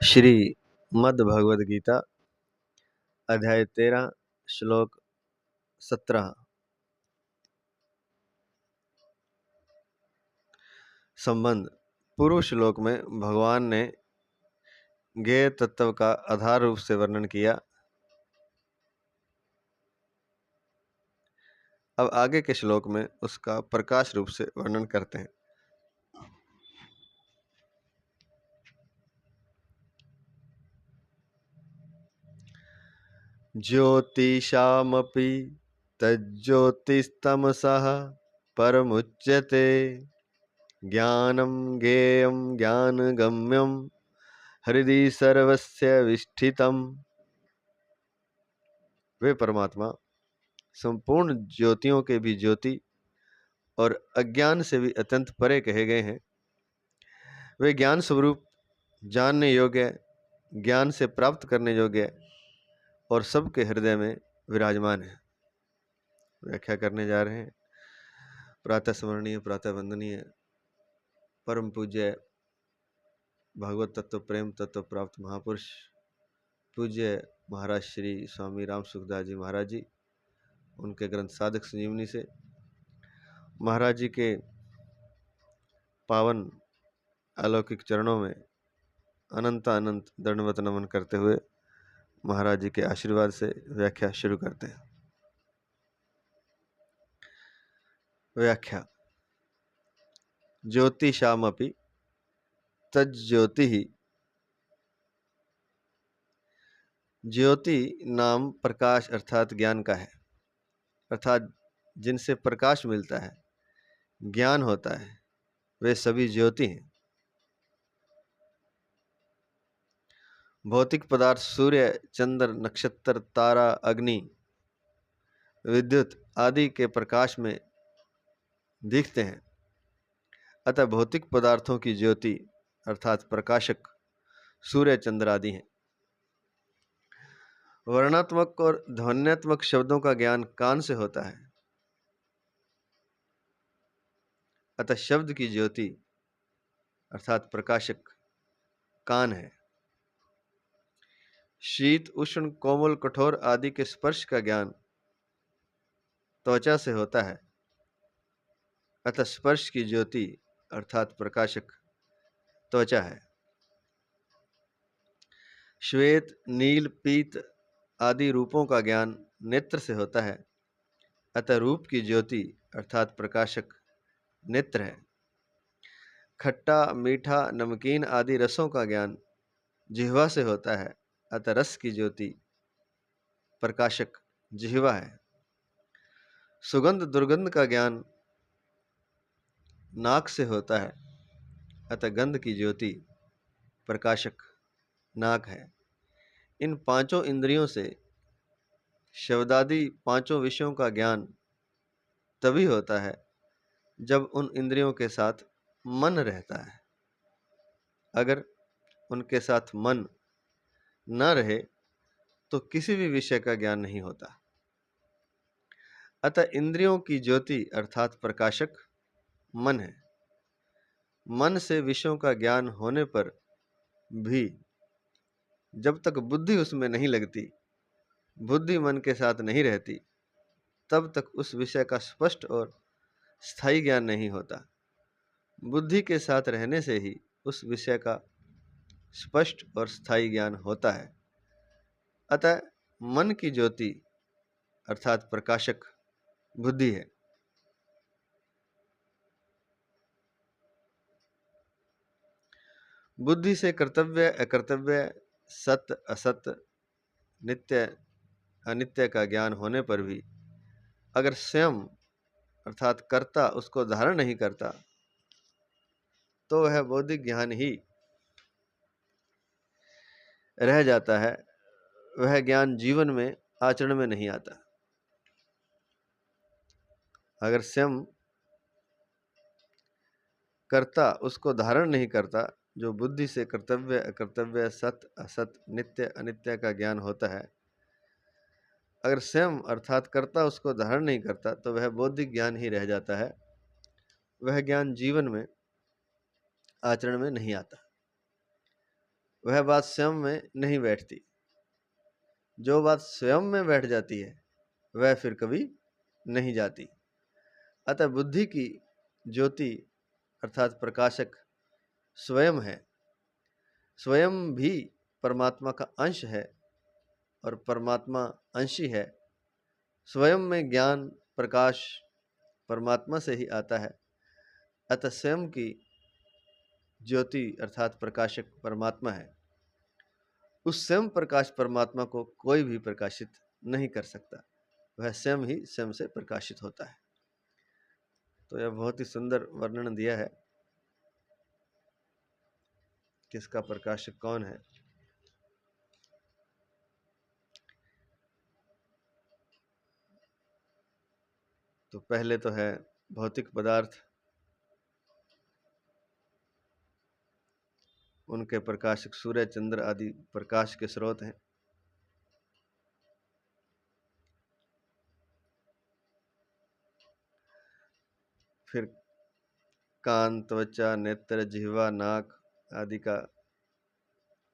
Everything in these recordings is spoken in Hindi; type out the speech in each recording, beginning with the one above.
श्री मद् भगवद गीता अध्याय 13 श्लोक 17। संबंध। पूर्व श्लोक में भगवान ने ज्ञेय तत्व का आधार रूप से वर्णन किया। अब आगे के श्लोक में उसका प्रकाश रूप से वर्णन करते हैं। ज्योतिषामपि तज्ज्योतिस्तमसः परमुच्यते ज्ञानं ज्ञेयं ज्ञानगम्यं हृदि सर्वस्य विष्ठितम्। वे परमात्मा संपूर्ण ज्योतियों के भी ज्योति और अज्ञान से भी अत्यंत परे कहे गए हैं। वे ज्ञान स्वरूप, जानने योग्य, ज्ञान से प्राप्त करने योग्य और सबके हृदय में विराजमान है। व्याख्या करने जा रहे हैं। प्रातः स्मरणीय, प्रातः वंदनीय, परम पूज्य भागवत तत्व प्रेम तत्व प्राप्त महापुरुष पूज्य महाराज श्री स्वामी राम सुखदास जी महाराज जी, उनके ग्रंथ साधक संजीवनी से महाराज जी के पावन अलौकिक चरणों में अनंत दंडवत नमन करते हुए महाराज जी के आशीर्वाद से व्याख्या शुरू करते हैं। व्याख्या। ज्योतिषामपि तज्ज्योति ही। ज्योति नाम प्रकाश अर्थात ज्ञान का है, अर्थात जिनसे प्रकाश मिलता है, ज्ञान होता है, वे सभी ज्योति हैं। भौतिक पदार्थ सूर्य, चंद्र, नक्षत्र, तारा, अग्नि, विद्युत आदि के प्रकाश में दिखते हैं। अतः भौतिक पदार्थों की ज्योति अर्थात प्रकाशक सूर्य, चंद्र आदि हैं। वर्णात्मक और ध्वन्यात्मक शब्दों का ज्ञान कान से होता है। अतः शब्द की ज्योति अर्थात प्रकाशक कान है। शीत, उष्ण, कोमल, कठोर आदि के स्पर्श का ज्ञान त्वचा से होता है। अतः स्पर्श की ज्योति अर्थात प्रकाशक त्वचा है। श्वेत, नील, पीत आदि रूपों का ज्ञान नेत्र से होता है। अतः रूप की ज्योति अर्थात प्रकाशक नेत्र है। खट्टा, मीठा, नमकीन आदि रसों का ज्ञान जिह्वा से होता है। अतः रस की ज्योति प्रकाशक जिह्वा है। सुगंध दुर्गंध का ज्ञान नाक से होता है। अतः गंध की ज्योति प्रकाशक नाक है। इन पांचों इंद्रियों से शब्दादि पांचों विषयों का ज्ञान तभी होता है जब उन इंद्रियों के साथ मन रहता है। अगर उनके साथ मन न रहे तो किसी भी विषय का ज्ञान नहीं होता। अतः इंद्रियों की ज्योति अर्थात प्रकाशक मन है। मन से विषयों का ज्ञान होने पर भी जब तक बुद्धि उसमें नहीं लगती, बुद्धि मन के साथ नहीं रहती, तब तक उस विषय का स्पष्ट और स्थायी ज्ञान नहीं होता। बुद्धि के साथ रहने से ही उस विषय का स्पष्ट और स्थायी ज्ञान होता है। अतः मन की ज्योति अर्थात प्रकाशक बुद्धि है। बुद्धि से कर्तव्य अकर्तव्य, सत्य असत्य, नित्य अनित्य का ज्ञान होने पर भी अगर स्वयं अर्थात कर्ता उसको धारण नहीं करता तो वह बौद्धिक ज्ञान ही रह जाता है। वह ज्ञान जीवन में आचरण में नहीं आता। अगर स्वयं कर्ता उसको धारण नहीं करता, जो बुद्धि से कर्तव्य अकर्तव्य, सत्य असत, नित्य अनित्य का ज्ञान होता है, अगर स्वयं अर्थात कर्ता उसको धारण नहीं करता तो वह बौद्धिक ज्ञान ही रह जाता है। वह ज्ञान जीवन में आचरण में नहीं आता। वह बात स्वयं में नहीं बैठती। जो बात स्वयं में बैठ जाती है वह फिर कभी नहीं जाती। अतः बुद्धि की ज्योति अर्थात प्रकाशक स्वयं है, स्वयं भी परमात्मा का अंश है और परमात्मा अंशी है। स्वयं में ज्ञान प्रकाश परमात्मा से ही आता है। अतः स्वयं की ज्योति अर्थात प्रकाशक परमात्मा है। उस स्वयं प्रकाश परमात्मा को कोई भी प्रकाशित नहीं कर सकता, वह स्वयं ही स्वयं से प्रकाशित होता है। तो यह बहुत ही सुंदर वर्णन दिया है किसका प्रकाशक कौन है। तो पहले तो है भौतिक पदार्थ, उनके प्रकाशक सूर्य चंद्र आदि प्रकाश के स्रोत हैं। फिर कान, त्वचा, नेत्र, जिह्वा, नाक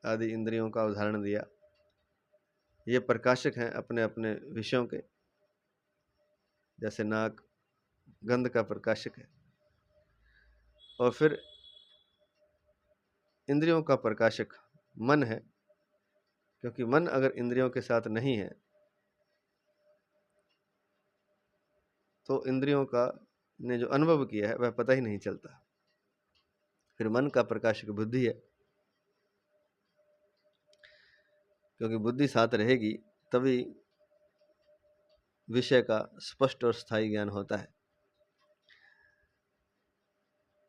आदि इंद्रियों का उदाहरण दिया। ये प्रकाशक हैं अपने अपने विषयों के। जैसे नाक गंध का प्रकाशक है, और फिर इंद्रियों का प्रकाशक मन है, क्योंकि मन अगर इंद्रियों के साथ नहीं है तो इंद्रियों का ने जो अनुभव किया है वह पता ही नहीं चलता। फिर मन का प्रकाशक बुद्धि है, क्योंकि बुद्धि साथ रहेगी तभी विषय का स्पष्ट और स्थायी ज्ञान होता है।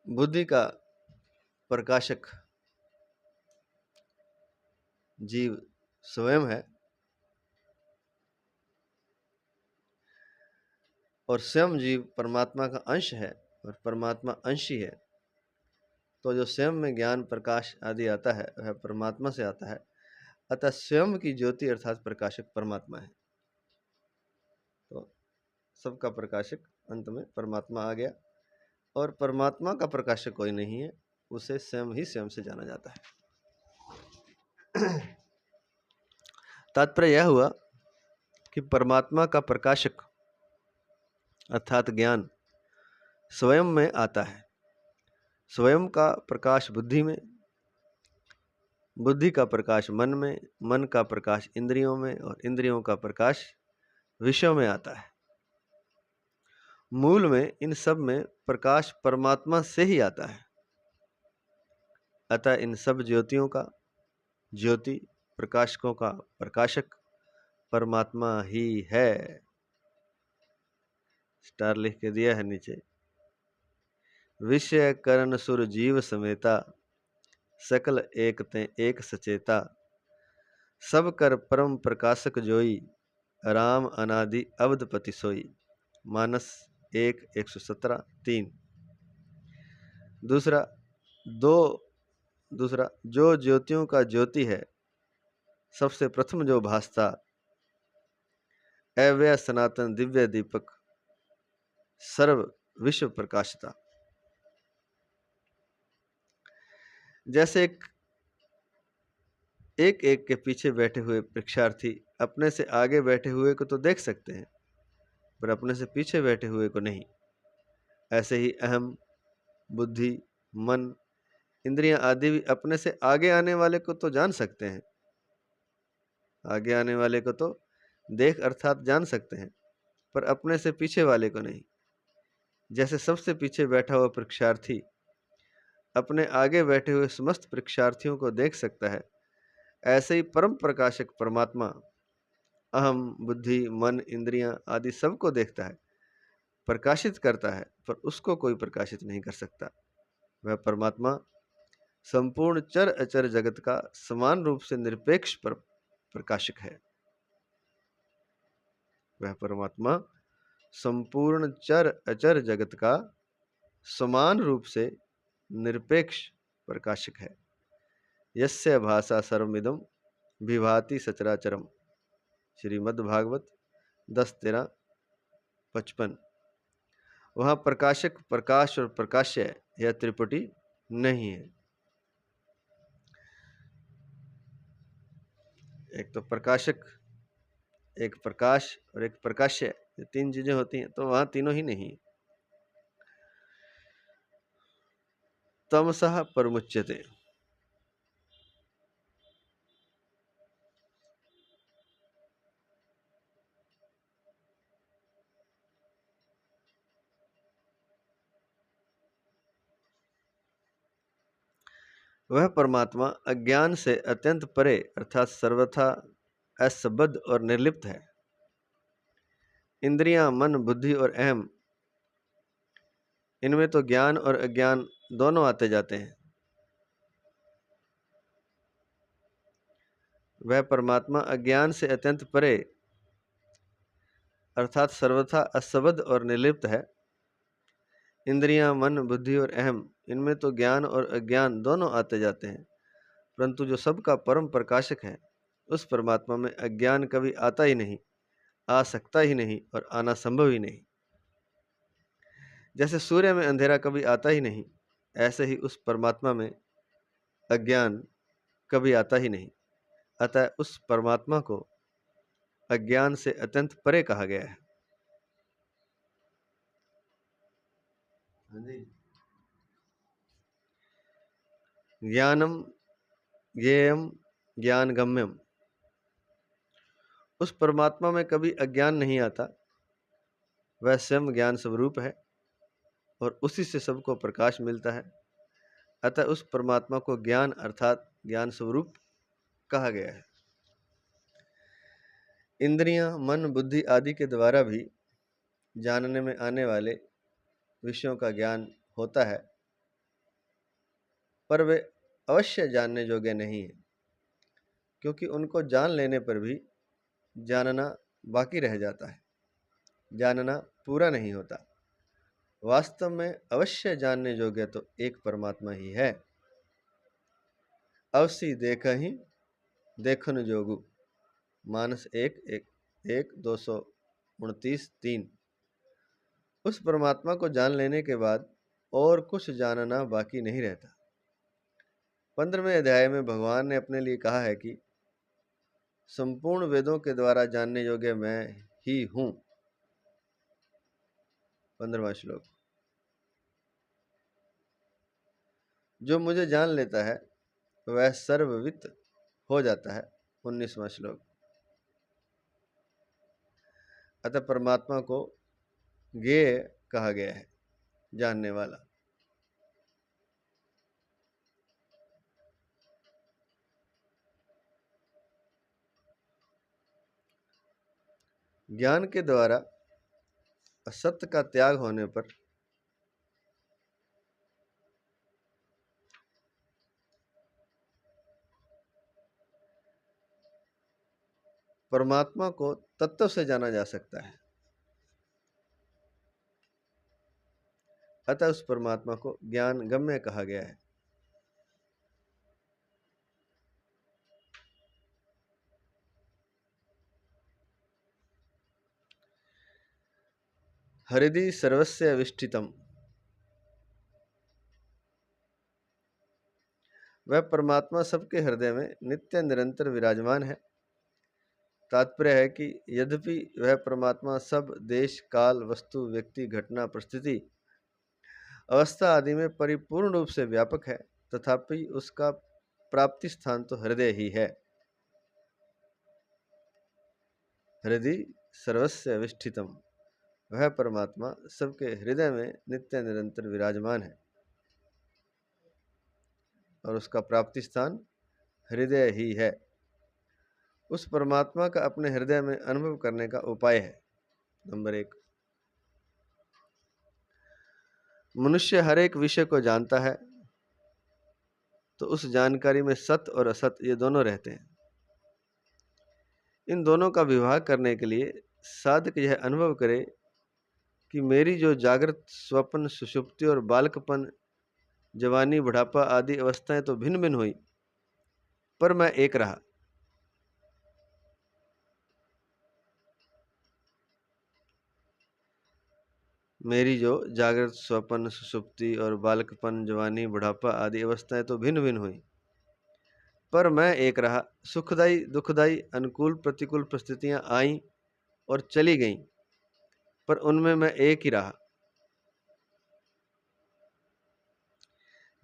बुद्धि का प्रकाशक जीव स्वयं है और स्वयं जीव परमात्मा का अंश है और परमात्मा अंशी है। तो जो स्वयं में ज्ञान प्रकाश आदि आता है वह परमात्मा से आता है। अतः स्वयं की ज्योति अर्थात प्रकाशक परमात्मा है। तो सबका प्रकाशक अंत में परमात्मा आ गया, और परमात्मा का प्रकाशक कोई नहीं है, उसे स्वयं ही स्वयं से जाना जाता है। तात्पर्य यह हुआ कि परमात्मा का प्रकाशक अर्थात ज्ञान स्वयं में आता है। स्वयं का प्रकाश बुद्धि में, बुद्धि का प्रकाश मन में, मन का प्रकाश इंद्रियों में, और इंद्रियों का प्रकाश विषयों में आता है। मूल में इन सब में प्रकाश परमात्मा से ही आता है। अतः इन सब ज्योतियों का ज्योति, प्रकाशकों का प्रकाशक परमात्मा ही है। स्टार लिख के दिया है नीचे। विषय करण सुर जीव समेता, सकल एक ते एक सचेता, सब कर परम प्रकाशक जोई, राम अनादि अवधपति सोई। मानस 1:117 3। दूसरा जो ज्योतियों का ज्योति है, सबसे प्रथम जो भासता, अव्यय सनातन दिव्य दीपक, सर्व विश्व प्रकाशता। जैसे एक एक के पीछे बैठे हुए परीक्षार्थी अपने से आगे बैठे हुए को तो देख सकते हैं, पर अपने से पीछे बैठे हुए को नहीं। ऐसे ही अहम, बुद्धि, मन, इंद्रियां आदि भी अपने से आगे आने वाले को तो जान सकते हैं, आगे आने वाले को तो देख अर्थात जान सकते हैं, पर अपने से पीछे वाले को नहीं। जैसे सबसे पीछे बैठा हुआ परीक्षार्थी अपने आगे बैठे हुए समस्त परीक्षार्थियों को देख सकता है, ऐसे ही परम प्रकाशक परमात्मा अहम, बुद्धि, मन, इंद्रियां आदि सबको देखता है, प्रकाशित करता है, पर उसको कोई प्रकाशित नहीं कर सकता। वह परमात्मा संपूर्ण चर अचर जगत का समान रूप से निरपेक्ष प्रकाशक है। वह परमात्मा संपूर्ण चर अचर जगत का समान रूप से निरपेक्ष प्रकाशक है। यस्य भाषा सर्वमिदं विभाति सचराचरम। श्रीमद् भागवत 10:13-55। वहाँ प्रकाशक, प्रकाश और प्रकाश्य यह त्रिपुटी नहीं है। एक तो प्रकाशक, एक प्रकाश और एक प्रकाश्य, ये तीन चीजें होती हैं, तो वहां तीनों ही नहीं। तमसः परमुच्यते, वह परमात्मा अज्ञान से अत्यंत परे अर्थात सर्वथा असबद्ध और निर्लिप्त है। इंद्रियां, मन, बुद्धि और अहम, इनमें तो ज्ञान और अज्ञान दोनों आते जाते हैं। वह परमात्मा अज्ञान से अत्यंत परे अर्थात सर्वथा असबद्ध और निर्लिप्त है। इंद्रियां, मन, बुद्धि और अहम, इनमें तो ज्ञान और अज्ञान दोनों आते जाते हैं, परंतु जो सबका परम प्रकाशक है, उस परमात्मा में अज्ञान कभी आता ही नहीं, आ सकता ही नहीं और आना संभव ही नहीं। जैसे सूर्य में अंधेरा कभी आता ही नहीं, ऐसे ही उस परमात्मा में अज्ञान कभी आता ही नहीं। अतः उस परमात्मा को अज्ञान से अत्यंत परे कहा गया है। ज्ञानम ज्ञेयम ज्ञान गम्यम, उस परमात्मा में कभी अज्ञान नहीं आता। वह स्वयं ज्ञान स्वरूप है और उसी से सबको प्रकाश मिलता है। अतः उस परमात्मा को ज्ञान अर्थात ज्ञान स्वरूप कहा गया है। इंद्रियां, मन, बुद्धि आदि के द्वारा भी जानने में आने वाले विषयों का ज्ञान होता है, पर वे अवश्य जानने योग्य नहीं है, क्योंकि उनको जान लेने पर भी जानना बाकी रह जाता है, जानना पूरा नहीं होता। वास्तव में अवश्य जानने योग्य तो एक परमात्मा ही है। अवश्य देखहि देखन जोगु, मानस 1:229-3। उस परमात्मा को जान लेने के बाद और कुछ जानना बाकी नहीं रहता। 15वें अध्याय में भगवान ने अपने लिए कहा है कि संपूर्ण वेदों के द्वारा जानने योग्य मैं ही हूं। 15वां श्लोक, जो मुझे जान लेता है वह सर्ववित हो जाता है। 19वां श्लोक, अतः परमात्मा को ज्ञेय कहा गया है, जानने वाला। ज्ञान के द्वारा असत्य का त्याग होने पर परमात्मा को तत्व से जाना जा सकता है। अतः उस परमात्मा को ज्ञान गम्य कहा गया है। हृदि सर्वस्य विष्ठितम, वह परमात्मा सबके हृदय में नित्य निरंतर विराजमान है। तात्पर्य है कि यद्यपि वह परमात्मा सब देश, काल, वस्तु, व्यक्ति, घटना, परिस्थिति, अवस्था आदि में परिपूर्ण रूप से व्यापक है, तथापि उसका प्राप्ति स्थान तो हृदय ही है। हृदय सर्वस्य विष्ठितम, वह परमात्मा सबके हृदय में नित्य निरंतर विराजमान है और उसका प्राप्ति स्थान हृदय ही है। उस परमात्मा का अपने हृदय में अनुभव करने का उपाय है। नंबर 1, मनुष्य हर एक विषय को जानता है, तो उस जानकारी में सत्य और असत्य ये दोनों रहते हैं। इन दोनों का विभाग करने के लिए साधक यह अनुभव करे कि मेरी जो जागृत, स्वप्न, सुषुप्ति और बालकपन, जवानी, बुढ़ापा आदि अवस्थाएं तो भिन्न भिन्न हुई, पर मैं एक रहा। मेरी जो जागृत, स्वप्न, सुषुप्ति और बालकपन, जवानी, बुढ़ापा आदि अवस्थाएं तो भिन्न भिन्न हुई, पर मैं एक रहा। सुखदाई दुखदाई अनुकूल प्रतिकूल परिस्थितियां आईं और चली गईं, पर उनमें मैं एक ही रहा।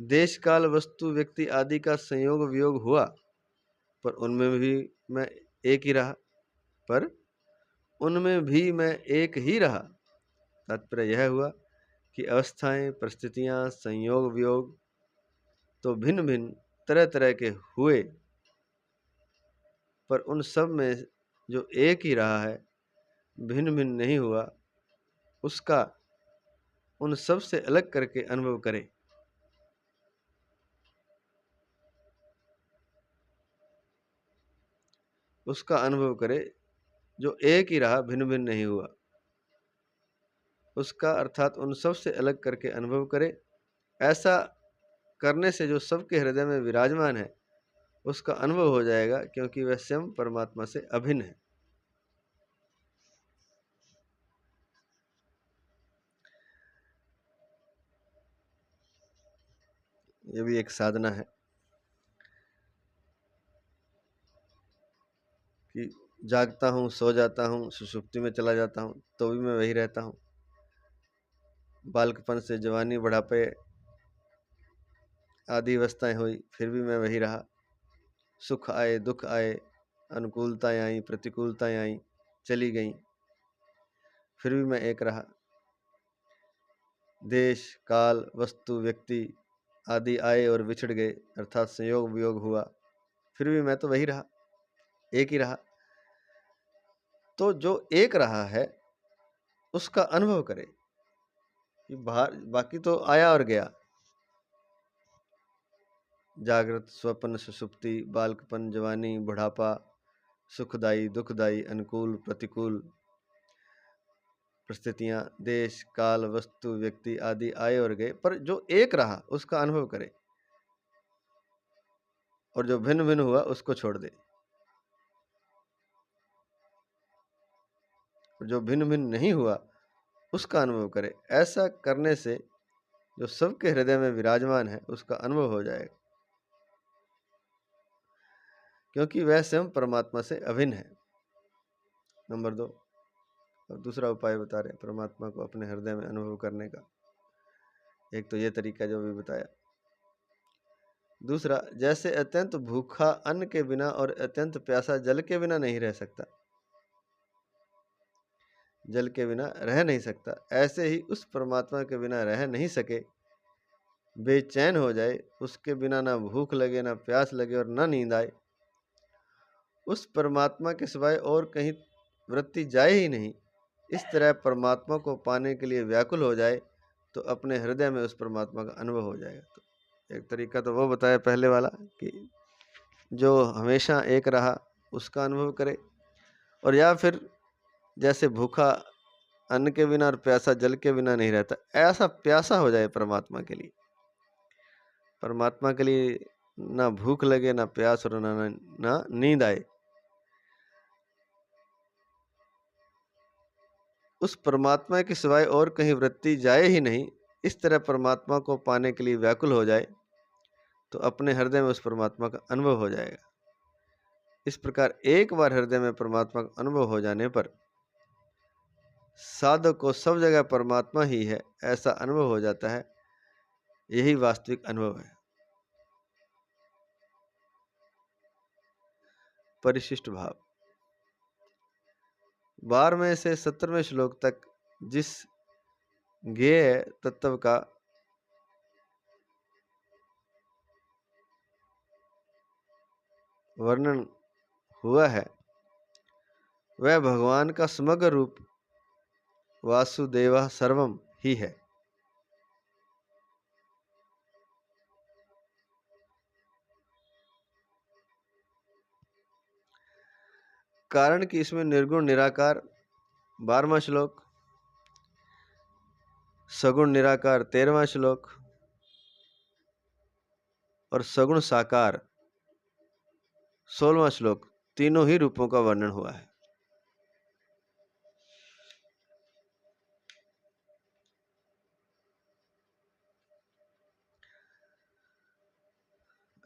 देश काल वस्तु व्यक्ति आदि का संयोग वियोग हुआ, पर उनमें भी मैं एक ही रहा, पर उनमें भी मैं एक ही रहा। तात्पर्य यह हुआ कि अवस्थाएं, परिस्थितियां, संयोग वियोग तो भिन्न भिन्न तरह तरह के हुए, पर उन सब में जो एक ही रहा है, भिन्न भिन्न नहीं हुआ, उसका उन सब से अलग करके अनुभव करे। उसका अनुभव करे जो एक ही रहा, भिन्न भिन्न नहीं हुआ, उसका अर्थात उन सब से अलग करके अनुभव करे। ऐसा करने से जो सबके हृदय में विराजमान है, उसका अनुभव हो जाएगा, क्योंकि वह स्वयं परमात्मा से अभिन्न है। ये भी एक साधना है कि जागता हूँ, सो जाता हूँ, सुषुप्ति में चला जाता हूँ, तो भी मैं वही रहता हूँ। बालकपन से जवानी बुढ़ापे आदि अवस्थाएं हुई, फिर भी मैं वही रहा। सुख आए, दुख आए, अनुकूलताएं आई, प्रतिकूलताएं आई, चली गईं, फिर भी मैं एक रहा। देश काल वस्तु व्यक्ति आदि आए और बिछड़ गए, अर्थात संयोग वियोग हुआ, फिर भी मैं तो वही रहा, एक ही रहा। तो जो एक रहा है उसका अनुभव करे कि बाकी तो आया और गया। जागृत, स्वप्न, सुषुप्ति, बालकपन, जवानी, बुढ़ापा, सुखदाई, दुखदाई, अनुकूल, प्रतिकूल परिस्थितियां, देश काल वस्तु व्यक्ति आदि आए और गए, पर जो एक रहा उसका अनुभव करे, और जो भिन्न भिन्न हुआ उसको छोड़ दे। जो भिन्न भिन्न नहीं हुआ उसका अनुभव करे। ऐसा करने से जो सबके हृदय में विराजमान है उसका अनुभव हो जाएगा, क्योंकि वह स्वयं परमात्मा से अभिन्न है। नंबर 2, और दूसरा उपाय बता रहे परमात्मा को अपने हृदय में अनुभव करने का। एक तो ये तरीका जो भी बताया। दूसरा, जैसे अत्यंत भूखा अन्न के बिना और अत्यंत प्यासा जल के बिना नहीं रह सकता, जल के बिना रह नहीं सकता, ऐसे ही उस परमात्मा के बिना रह नहीं सके, बेचैन हो जाए, उसके बिना ना भूख लगे, ना प्यास लगे और ना नींद आए, उस परमात्मा के सिवाय और कहीं वृत्ति जाए ही नहीं, इस तरह परमात्मा को पाने के लिए व्याकुल हो जाए, तो अपने हृदय में उस परमात्मा का अनुभव हो जाएगा। तो एक तरीका तो वो बताया पहले वाला कि जो हमेशा एक रहा उसका अनुभव करे, और या फिर जैसे भूखा अन्न के बिना और प्यासा जल के बिना नहीं रहता, ऐसा प्यासा हो जाए परमात्मा के लिए, परमात्मा के लिए ना भूख लगे, ना प्यास और ना नींद आए, उस परमात्मा के सिवाय और कहीं वृत्ति जाए ही नहीं, इस तरह परमात्मा को पाने के लिए व्याकुल हो जाए, तो अपने हृदय में उस परमात्मा का अनुभव हो जाएगा। इस प्रकार एक बार हृदय में परमात्मा का अनुभव हो जाने पर साधक को सब जगह परमात्मा ही है ऐसा अनुभव हो जाता है। यही वास्तविक अनुभव है। परिशिष्ट भाव 12वें से 17वें श्लोक तक जिस ज्ञेय तत्व का वर्णन हुआ है, वह भगवान का समग्र रूप वासुदेव सर्वम ही है। कारण कि इसमें निर्गुण निराकार 12वां श्लोक, सगुण निराकार 13वां श्लोक और सगुण साकार 16वां श्लोक, तीनों ही रूपों का वर्णन हुआ है।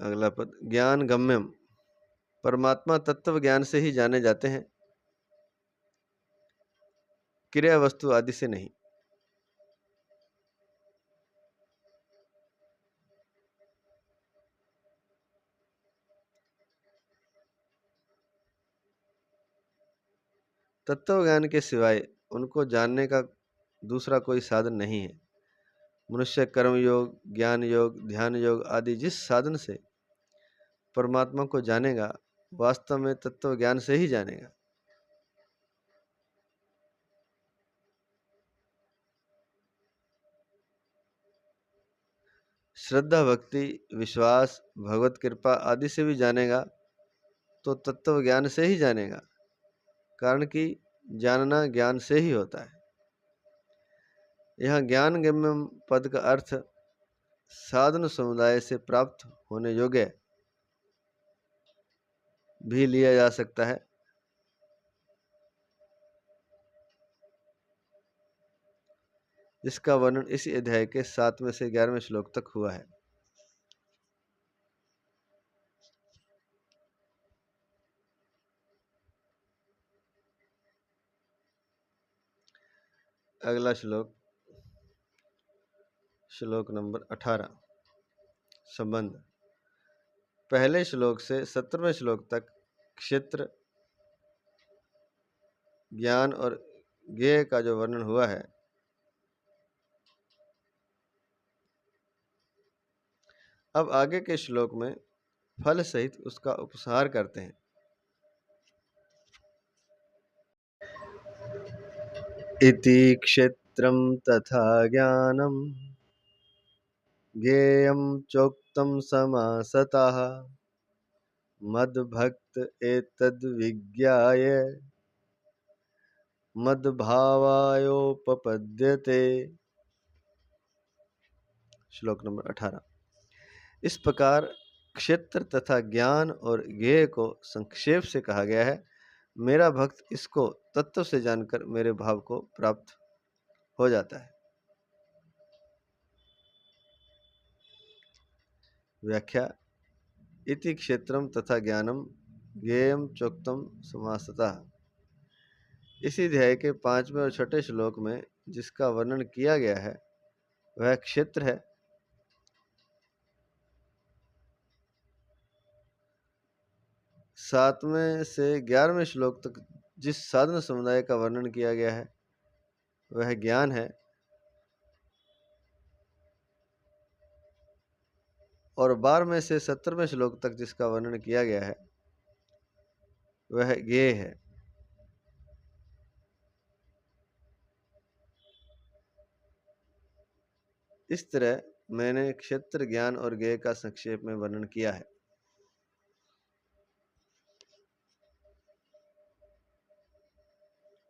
अगला पद, ज्ञान गम्यम, परमात्मा तत्व ज्ञान से ही जाने जाते हैं, क्रिया वस्तु आदि से नहीं। तत्व ज्ञान के सिवाय उनको जानने का दूसरा कोई साधन नहीं है। मनुष्य कर्म योग, ज्ञान योग, ध्यान योग आदि जिस साधन से परमात्मा को जानेगा, वास्तव में तत्व ज्ञान से ही जानेगा। श्रद्धा, भक्ति, विश्वास, भगवत कृपा आदि से भी जानेगा तो तत्व ज्ञान से ही जानेगा, कारण कि जानना ज्ञान से ही होता है। यहाँ ज्ञान गम्य पद का अर्थ साधन समुदाय से प्राप्त होने योग्य भी लिया जा सकता है। इसका वर्णन इसी अध्याय के 7वें से 11वें श्लोक तक हुआ है। अगला श्लोक, श्लोक नंबर 18, संबंध। पहले श्लोक से 17वें श्लोक तक क्षेत्र, ज्ञान और ज्ञेय का जो वर्णन हुआ है, अब आगे के श्लोक में फल सहित उसका उपसंहार करते हैं। इति क्षेत्रम तथा ज्ञानम ज्ञेयं चोक्तं समासतः मद्भक्त एतद्विज्ञाय मद्भावायोपपद्यते। श्लोक नंबर 18। इस प्रकार क्षेत्र तथा ज्ञान और ज्ञेय को संक्षेप से कहा गया है। मेरा भक्त इसको तत्व से जानकर मेरे भाव को प्राप्त हो जाता है। व्याख्या, इति क्षेत्रम तथा ज्ञानम ज्ञेयम चोक्तम समासतः। इसी अध्याय के 5वें और 6ठे श्लोक में जिसका वर्णन किया गया है वह क्षेत्र है। 7वें से 11वें श्लोक तक जिस साधन समुदाय का वर्णन किया गया है वह ज्ञान है, और 12वें से 17वें श्लोक तक जिसका वर्णन किया गया है वह ज्ञेय है। इस तरह मैंने क्षेत्र, ज्ञान और ज्ञेय का संक्षेप में वर्णन किया है।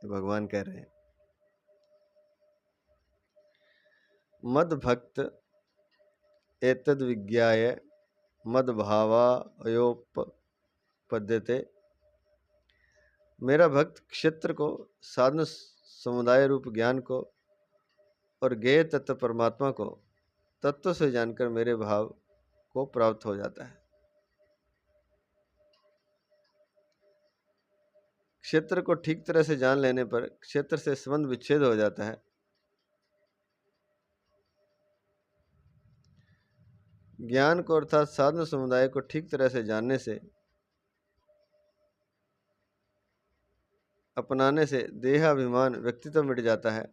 भगवान कह रहे हैं, मद्भक्त एतद्विज्ञाय मद्भावायोपपद्यते। मेरा भक्त क्षेत्र को, साधन समुदाय रूप ज्ञान को और ज्ञेय तत्व परमात्मा को तत्व से जानकर मेरे भाव को प्राप्त हो जाता है। क्षेत्र को ठीक तरह से जान लेने पर क्षेत्र से संबंध विच्छेद हो जाता है। ज्ञान को अर्थात साधन समुदाय को ठीक तरह से जानने से, अपनाने से देहाभिमान व्यक्तित्व मिट जाता है।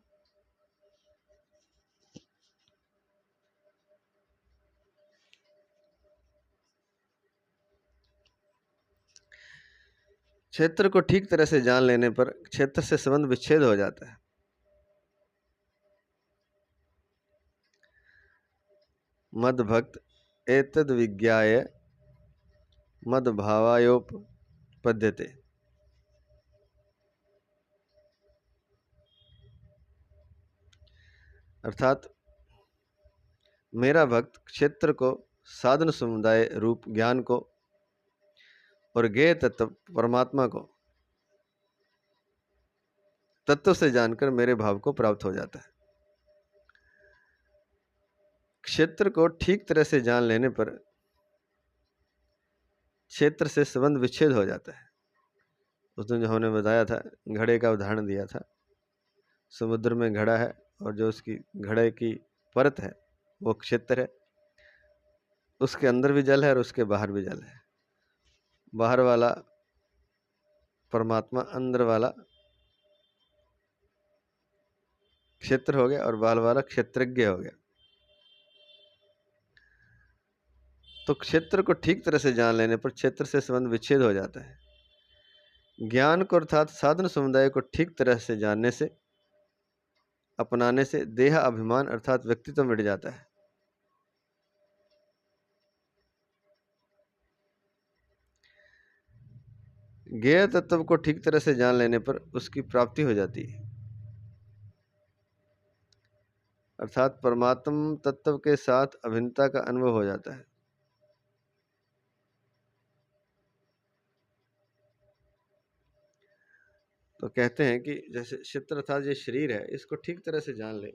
क्षेत्र को ठीक तरह से जान लेने पर क्षेत्र से संबंध विच्छेद हो जाता है। मद्भक्त एतद्विज्ञाय मद्भावायोपपद्यते। अर्थात मेरा भक्त क्षेत्र को, साधन समुदाय रूप ज्ञान को और ज्ञेय तत्व परमात्मा को तत्व से जानकर मेरे भाव को प्राप्त हो जाता है। क्षेत्र को ठीक तरह से जान लेने पर क्षेत्र से संबंध विच्छेद हो जाता है। उस दिन जो हमने बताया था, घड़े का उदाहरण दिया था, समुद्र में घड़ा है और जो उसकी घड़े की परत है वो क्षेत्र है, उसके अंदर भी जल है और उसके बाहर भी जल है। बाहर वाला परमात्मा, अंदर वाला क्षेत्र हो गया और बाहर वाला क्षेत्रज्ञ हो गया। तो क्षेत्र को ठीक तरह से जान लेने पर क्षेत्र से संबंध विच्छेद हो जाता है। ज्ञान को अर्थात साधन समुदाय को ठीक तरह से जानने से, अपनाने से देह अभिमान अर्थात व्यक्तित्व मिट जाता है। ज्ञेय तत्व को ठीक तरह से जान लेने पर उसकी प्राप्ति हो जाती है, अर्थात परमात्म तत्व के साथ अभिन्नता का अनुभव हो जाता है। तो कहते हैं कि जैसे चित्र अर्थात ये शरीर है, इसको ठीक तरह से जान ले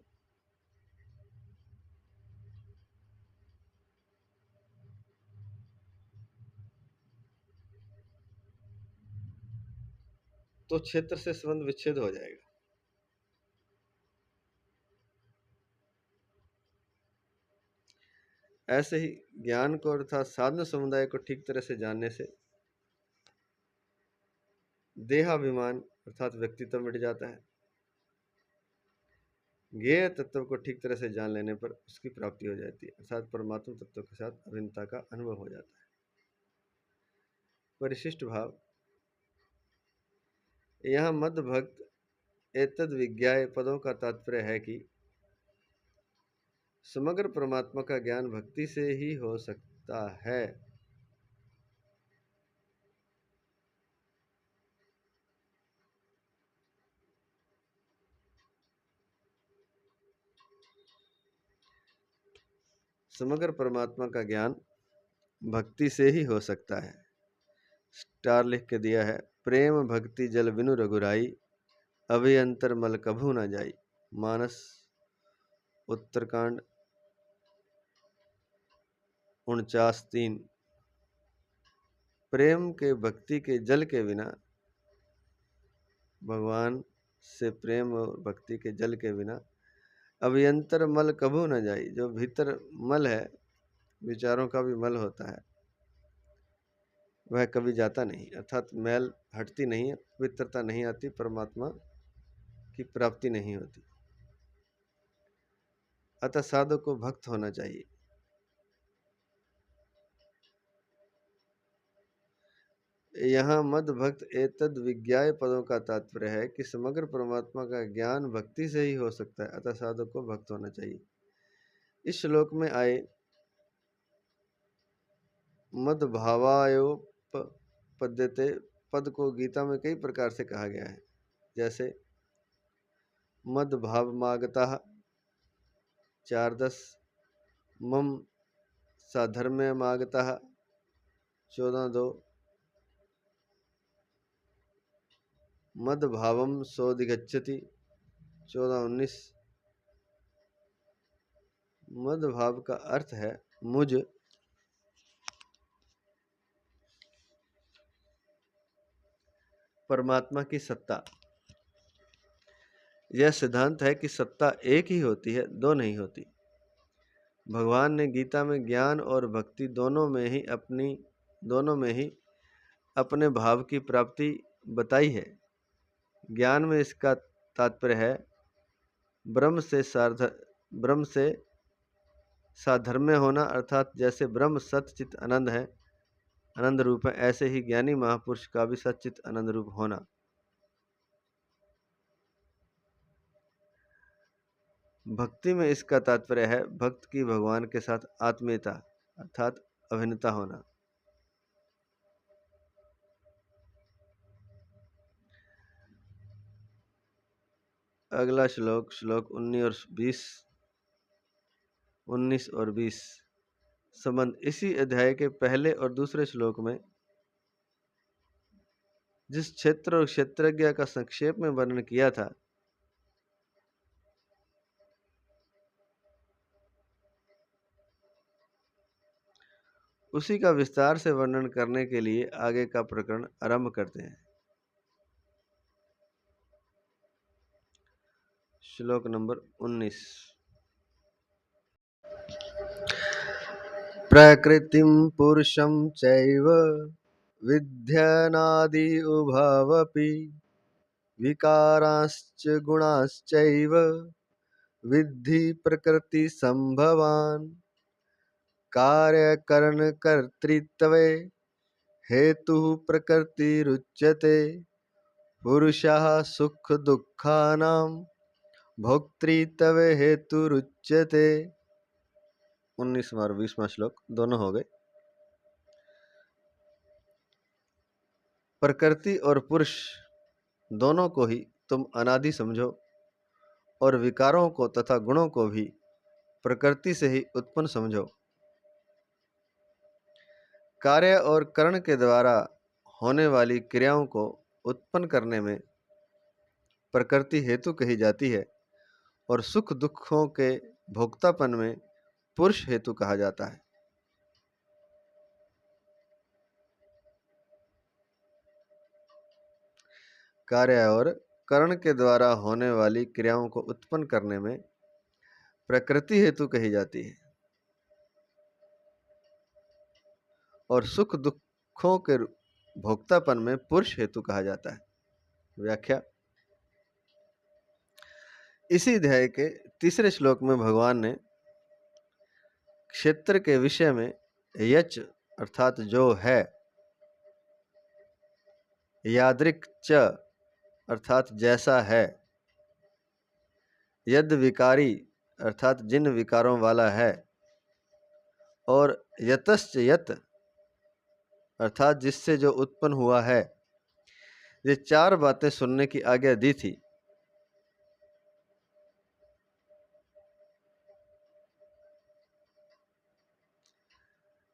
तो क्षेत्र से संबंध विच्छेद हो जाएगा। ऐसे ही ज्ञान को अर्थात साधन समुदाय को ठीक तरह से जानने से देहाभिमान अर्थात व्यक्तित्व मिट जाता है। ज्ञेय तत्व को ठीक तरह से जान लेने पर उसकी प्राप्ति हो जाती है, अर्थात परमात्मा तत्व के साथ अभिन्नता का अनुभव हो जाता है। परिशिष्ट भाव, यहाँ मध्य भक्त एतद विज्ञाय पदों का तात्पर्य है कि समग्र परमात्मा का ज्ञान भक्ति से ही हो सकता है। समग्र परमात्मा का ज्ञान भक्ति से ही हो सकता है। स्टार लिख के दिया है, प्रेम भक्ति जल बिनु रघुराई, अभियंतर मल कभू न जाई। मानस उत्तरकांड 49:3। प्रेम के भक्ति के जल के बिना, भगवान से प्रेम और भक्ति के जल के बिना अभियंतर मल कभू न जाई। जो भीतर मल है, विचारों का भी मल होता है, वह कभी जाता नहीं, अर्थात मैल हटती नहीं है, पवित्रता नहीं आती, परमात्मा की प्राप्ति नहीं होती। अतः साधक को भक्त होना चाहिए। यहाँ मद भक्त एतद विज्ञाय पदों का तात्पर्य है कि समग्र परमात्मा का ज्ञान भक्ति से ही हो सकता है, अतः साधक को भक्त होना चाहिए। इस श्लोक में आए मद भावायोपपद्यते पद को गीता में कई प्रकार से कहा गया है, जैसे मद भाव मागता 4:10, मम साधर्म्य मागता 14:2, मद भावम सोधिगच्छति 14:19। मद भाव का अर्थ है मुझ, परमात्मा की सत्ता। यह सिद्धांत है कि सत्ता एक ही होती है, दो नहीं होती। भगवान ने गीता में ज्ञान और भक्ति दोनों में ही अपने भाव की प्राप्ति बताई है। ज्ञान में इसका तात्पर्य है ब्रह्म से साधर्म्य होना, अर्थात जैसे ब्रह्म सच्चित आनंद है, आनंद रूप है, ऐसे ही ज्ञानी महापुरुष का भी सच्चित आनंद रूप होना। भक्ति में इसका तात्पर्य है भक्त की भगवान के साथ आत्मीयता अर्थात अभिन्नता होना। अगला श्लोक 19 और 20 संबंध इसी अध्याय के पहले और दूसरे श्लोक में जिस क्षेत्र और क्षेत्रज्ञ का संक्षेप में वर्णन किया था, उसी का विस्तार से वर्णन करने के लिए आगे का प्रकरण आरंभ करते हैं। श्लोक नंबर 19। प्रकृतिं पुरुषं चैव विध्यनादि उभावपि विकारांश्च गुणाश्चैव विद्धि प्रकृति संभवान्। कार्यकरणकर्तृत्वे हेतुः प्रकृतिरुच्यते पुरुषः सुख दुःखानां भोक्तृत्वे हेतुरुच्यते। 19वां और 20वां श्लोक दोनों हो गए। प्रकृति और पुरुष दोनों को ही तुम अनादि समझो और विकारों को तथा गुणों को भी प्रकृति से ही उत्पन्न समझो। कार्य और करण के द्वारा होने वाली क्रियाओं को उत्पन्न करने में प्रकृति हेतु कही जाती है और सुख दुखों के भोक्तापन में पुरुष हेतु कहा जाता है। कार्य और करण के द्वारा होने वाली क्रियाओं को उत्पन्न करने में प्रकृति हेतु कही जाती है और सुख दुखों के भोक्तापन में पुरुष हेतु कहा जाता है। व्याख्या। इसी अध्याय के तीसरे श्लोक में भगवान ने क्षेत्र के विषय में यच अर्थात जो है, यादृक् च अर्थात जैसा है, यद विकारी अर्थात जिन विकारों वाला है, और यतश्च यत अर्थात जिससे जो उत्पन्न हुआ है, ये चार बातें सुनने की आज्ञा दी थी।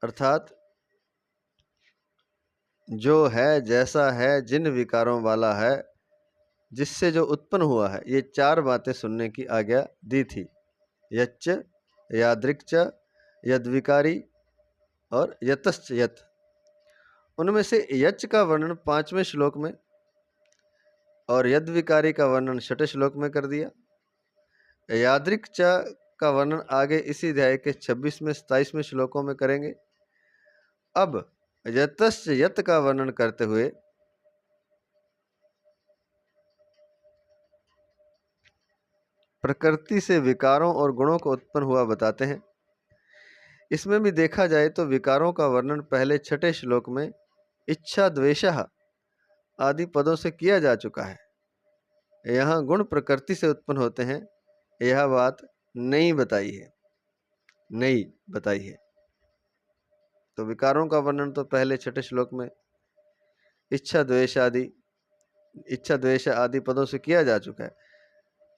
अर्थात जो है, जैसा है, जिन विकारों वाला है, जिससे जो उत्पन्न हुआ है, ये चार बातें सुनने की आज्ञा दी थी। यच्च, यादृक् च, यद्विकारी और यतश्च यत। उनमें से यच का वर्णन 5वें श्लोक में और यद्विकारी का वर्णन 6ठे श्लोक में कर दिया। यादृक् च का वर्णन आगे इसी अध्याय के 26वें 27वें श्लोकों में करेंगे। अब यतश्च यत का वर्णन करते हुए प्रकृति से विकारों और गुणों को उत्पन्न हुआ बताते हैं। इसमें भी देखा जाए तो विकारों का वर्णन पहले 6ठे श्लोक में इच्छा द्वेषः आदि पदों से किया जा चुका है। यहाँ गुण प्रकृति से उत्पन्न होते हैं, यह बात नहीं बताई है। तो विकारों का वर्णन तो पहले 6ठे श्लोक में इच्छा द्वेष आदि पदों से किया जा चुका है।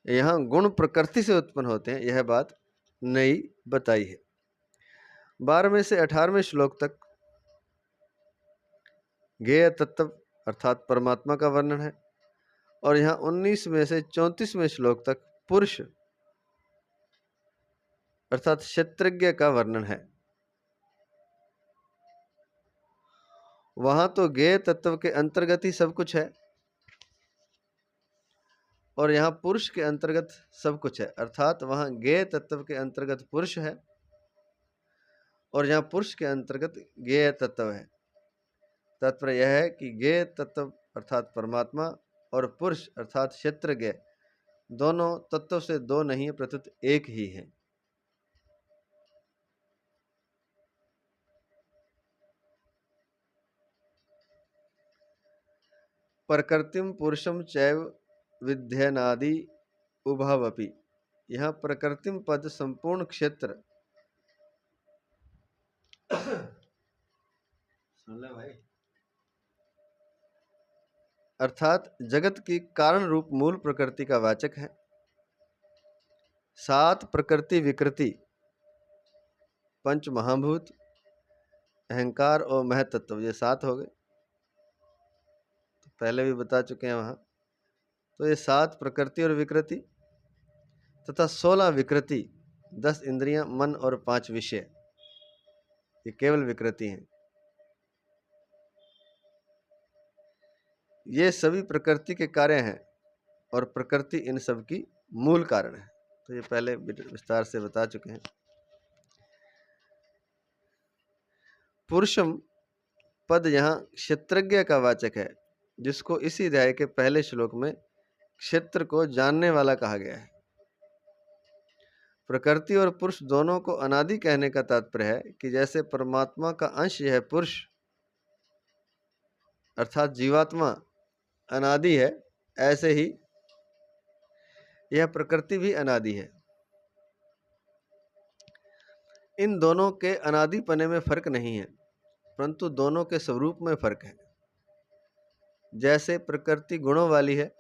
यहाँ गुण प्रकृति से उत्पन्न होते हैं, यह बात नहीं बताई है। 12वें से 18वें श्लोक तक ज्ञेय तत्व अर्थात परमात्मा का वर्णन है और यहाँ 19वें से 34वें श्लोक तक पुरुष अर्थात क्षेत्रज्ञ का वर्णन है। वहां तो ज्ञेय तत्व के अंतर्गत ही सब कुछ है और यहाँ पुरुष के अंतर्गत सब कुछ है। अर्थात वहां ज्ञेय तत्व के अंतर्गत पुरुष है और यहाँ पुरुष के अंतर्गत ज्ञेय तत्व है। तात्पर्य यह है कि ज्ञेय तत्व अर्थात परमात्मा और पुरुष अर्थात क्षेत्रज्ञ दोनों तत्व से दो नहीं प्रत्युत एक ही है। प्रकृतिम पुरुषम चैव विध्यनादि उभावपि। यहाँ प्रकृतिम पद संपूर्ण क्षेत्र सुन ले भाई, अर्थात जगत की कारण रूप मूल प्रकृति का वाचक है। 7 प्रकृति विकृति, पंच महाभूत, अहंकार और महतत्व, ये 7 हो गए। तो पहले भी बता चुके हैं वहां। तो ये 7 प्रकृति और विकृति तथा 16 विकृति, 10 इंद्रियां, मन और 5 विषय, ये केवल विकृति हैं। ये सभी प्रकृति के कार्य हैं और प्रकृति इन सब की मूल कारण है। तो ये पहले विस्तार से बता चुके हैं। पुरुषम पद यहाँ क्षेत्रज्ञ का वाचक है, जिसको इसी अध्याय के पहले श्लोक में क्षेत्र को जानने वाला कहा गया है। प्रकृति और पुरुष दोनों को अनादि कहने का तात्पर्य है कि जैसे परमात्मा का अंश यह पुरुष अर्थात जीवात्मा अनादि है, ऐसे ही यह प्रकृति भी अनादि है। इन दोनों के अनादिपने में फर्क नहीं है, परंतु दोनों के स्वरूप में फर्क है। जैसे प्रकृति गुणों वाली है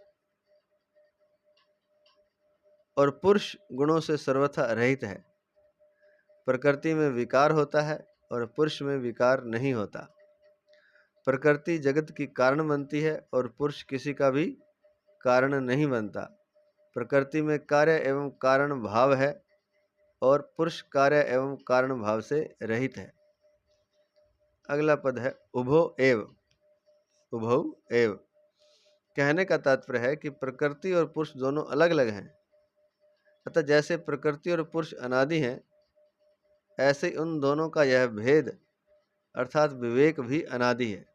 और पुरुष गुणों से सर्वथा रहित है। प्रकृति में विकार होता है और पुरुष में विकार नहीं होता। प्रकृति जगत की कारण बनती है और पुरुष किसी का भी कारण नहीं बनता। प्रकृति में कार्य एवं कारण भाव है और पुरुष कार्य एवं कारण भाव से रहित है। अगला पद है उभो एव। उभौ एव कहने का तात्पर्य है कि प्रकृति और पुरुष दोनों अलग अलग हैं। अतः जैसे प्रकृति और पुरुष अनादि हैं, ऐसे उन दोनों का यह भेद अर्थात विवेक भी अनादि है।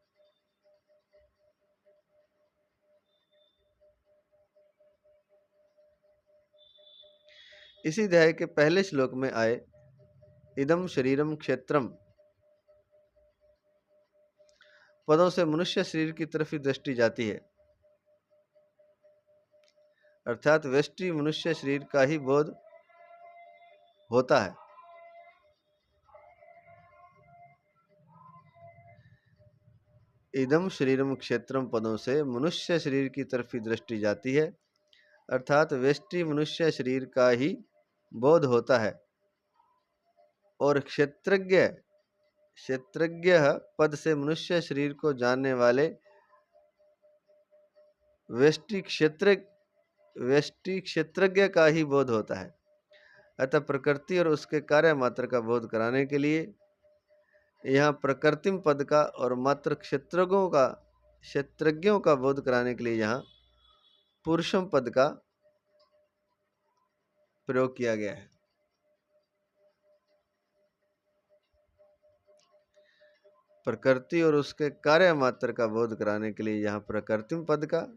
इसी अध्याय के पहले श्लोक में आए इदम शरीरम क्षेत्रम पदों से मनुष्य शरीर की तरफ ही दृष्टि जाती है, अर्थात व्यष्टि मनुष्य शरीर का ही बोध होता है। इदम शरीरम क्षेत्रम पदों से मनुष्य शरीर की तरफ ही दृष्टि जाती है, अर्थात व्यष्टि मनुष्य शरीर का ही बोध होता है। और क्षेत्रज्ञ पद से मनुष्य शरीर को जानने वाले व्यष्टि क्षेत्रज्ञ का ही बोध होता है। अतः प्रकृति और उसके कार्य मात्र का बोध कराने के लिए यहाँ प्रकृतिम पद का और मात्र क्षेत्रज्ञों का बोध कराने के लिए यहाँ पुरुषम पद का प्रयोग किया गया है। प्रकृति और उसके कार्य मात्र का बोध कराने के लिए यहाँ प्रकृतिम पद का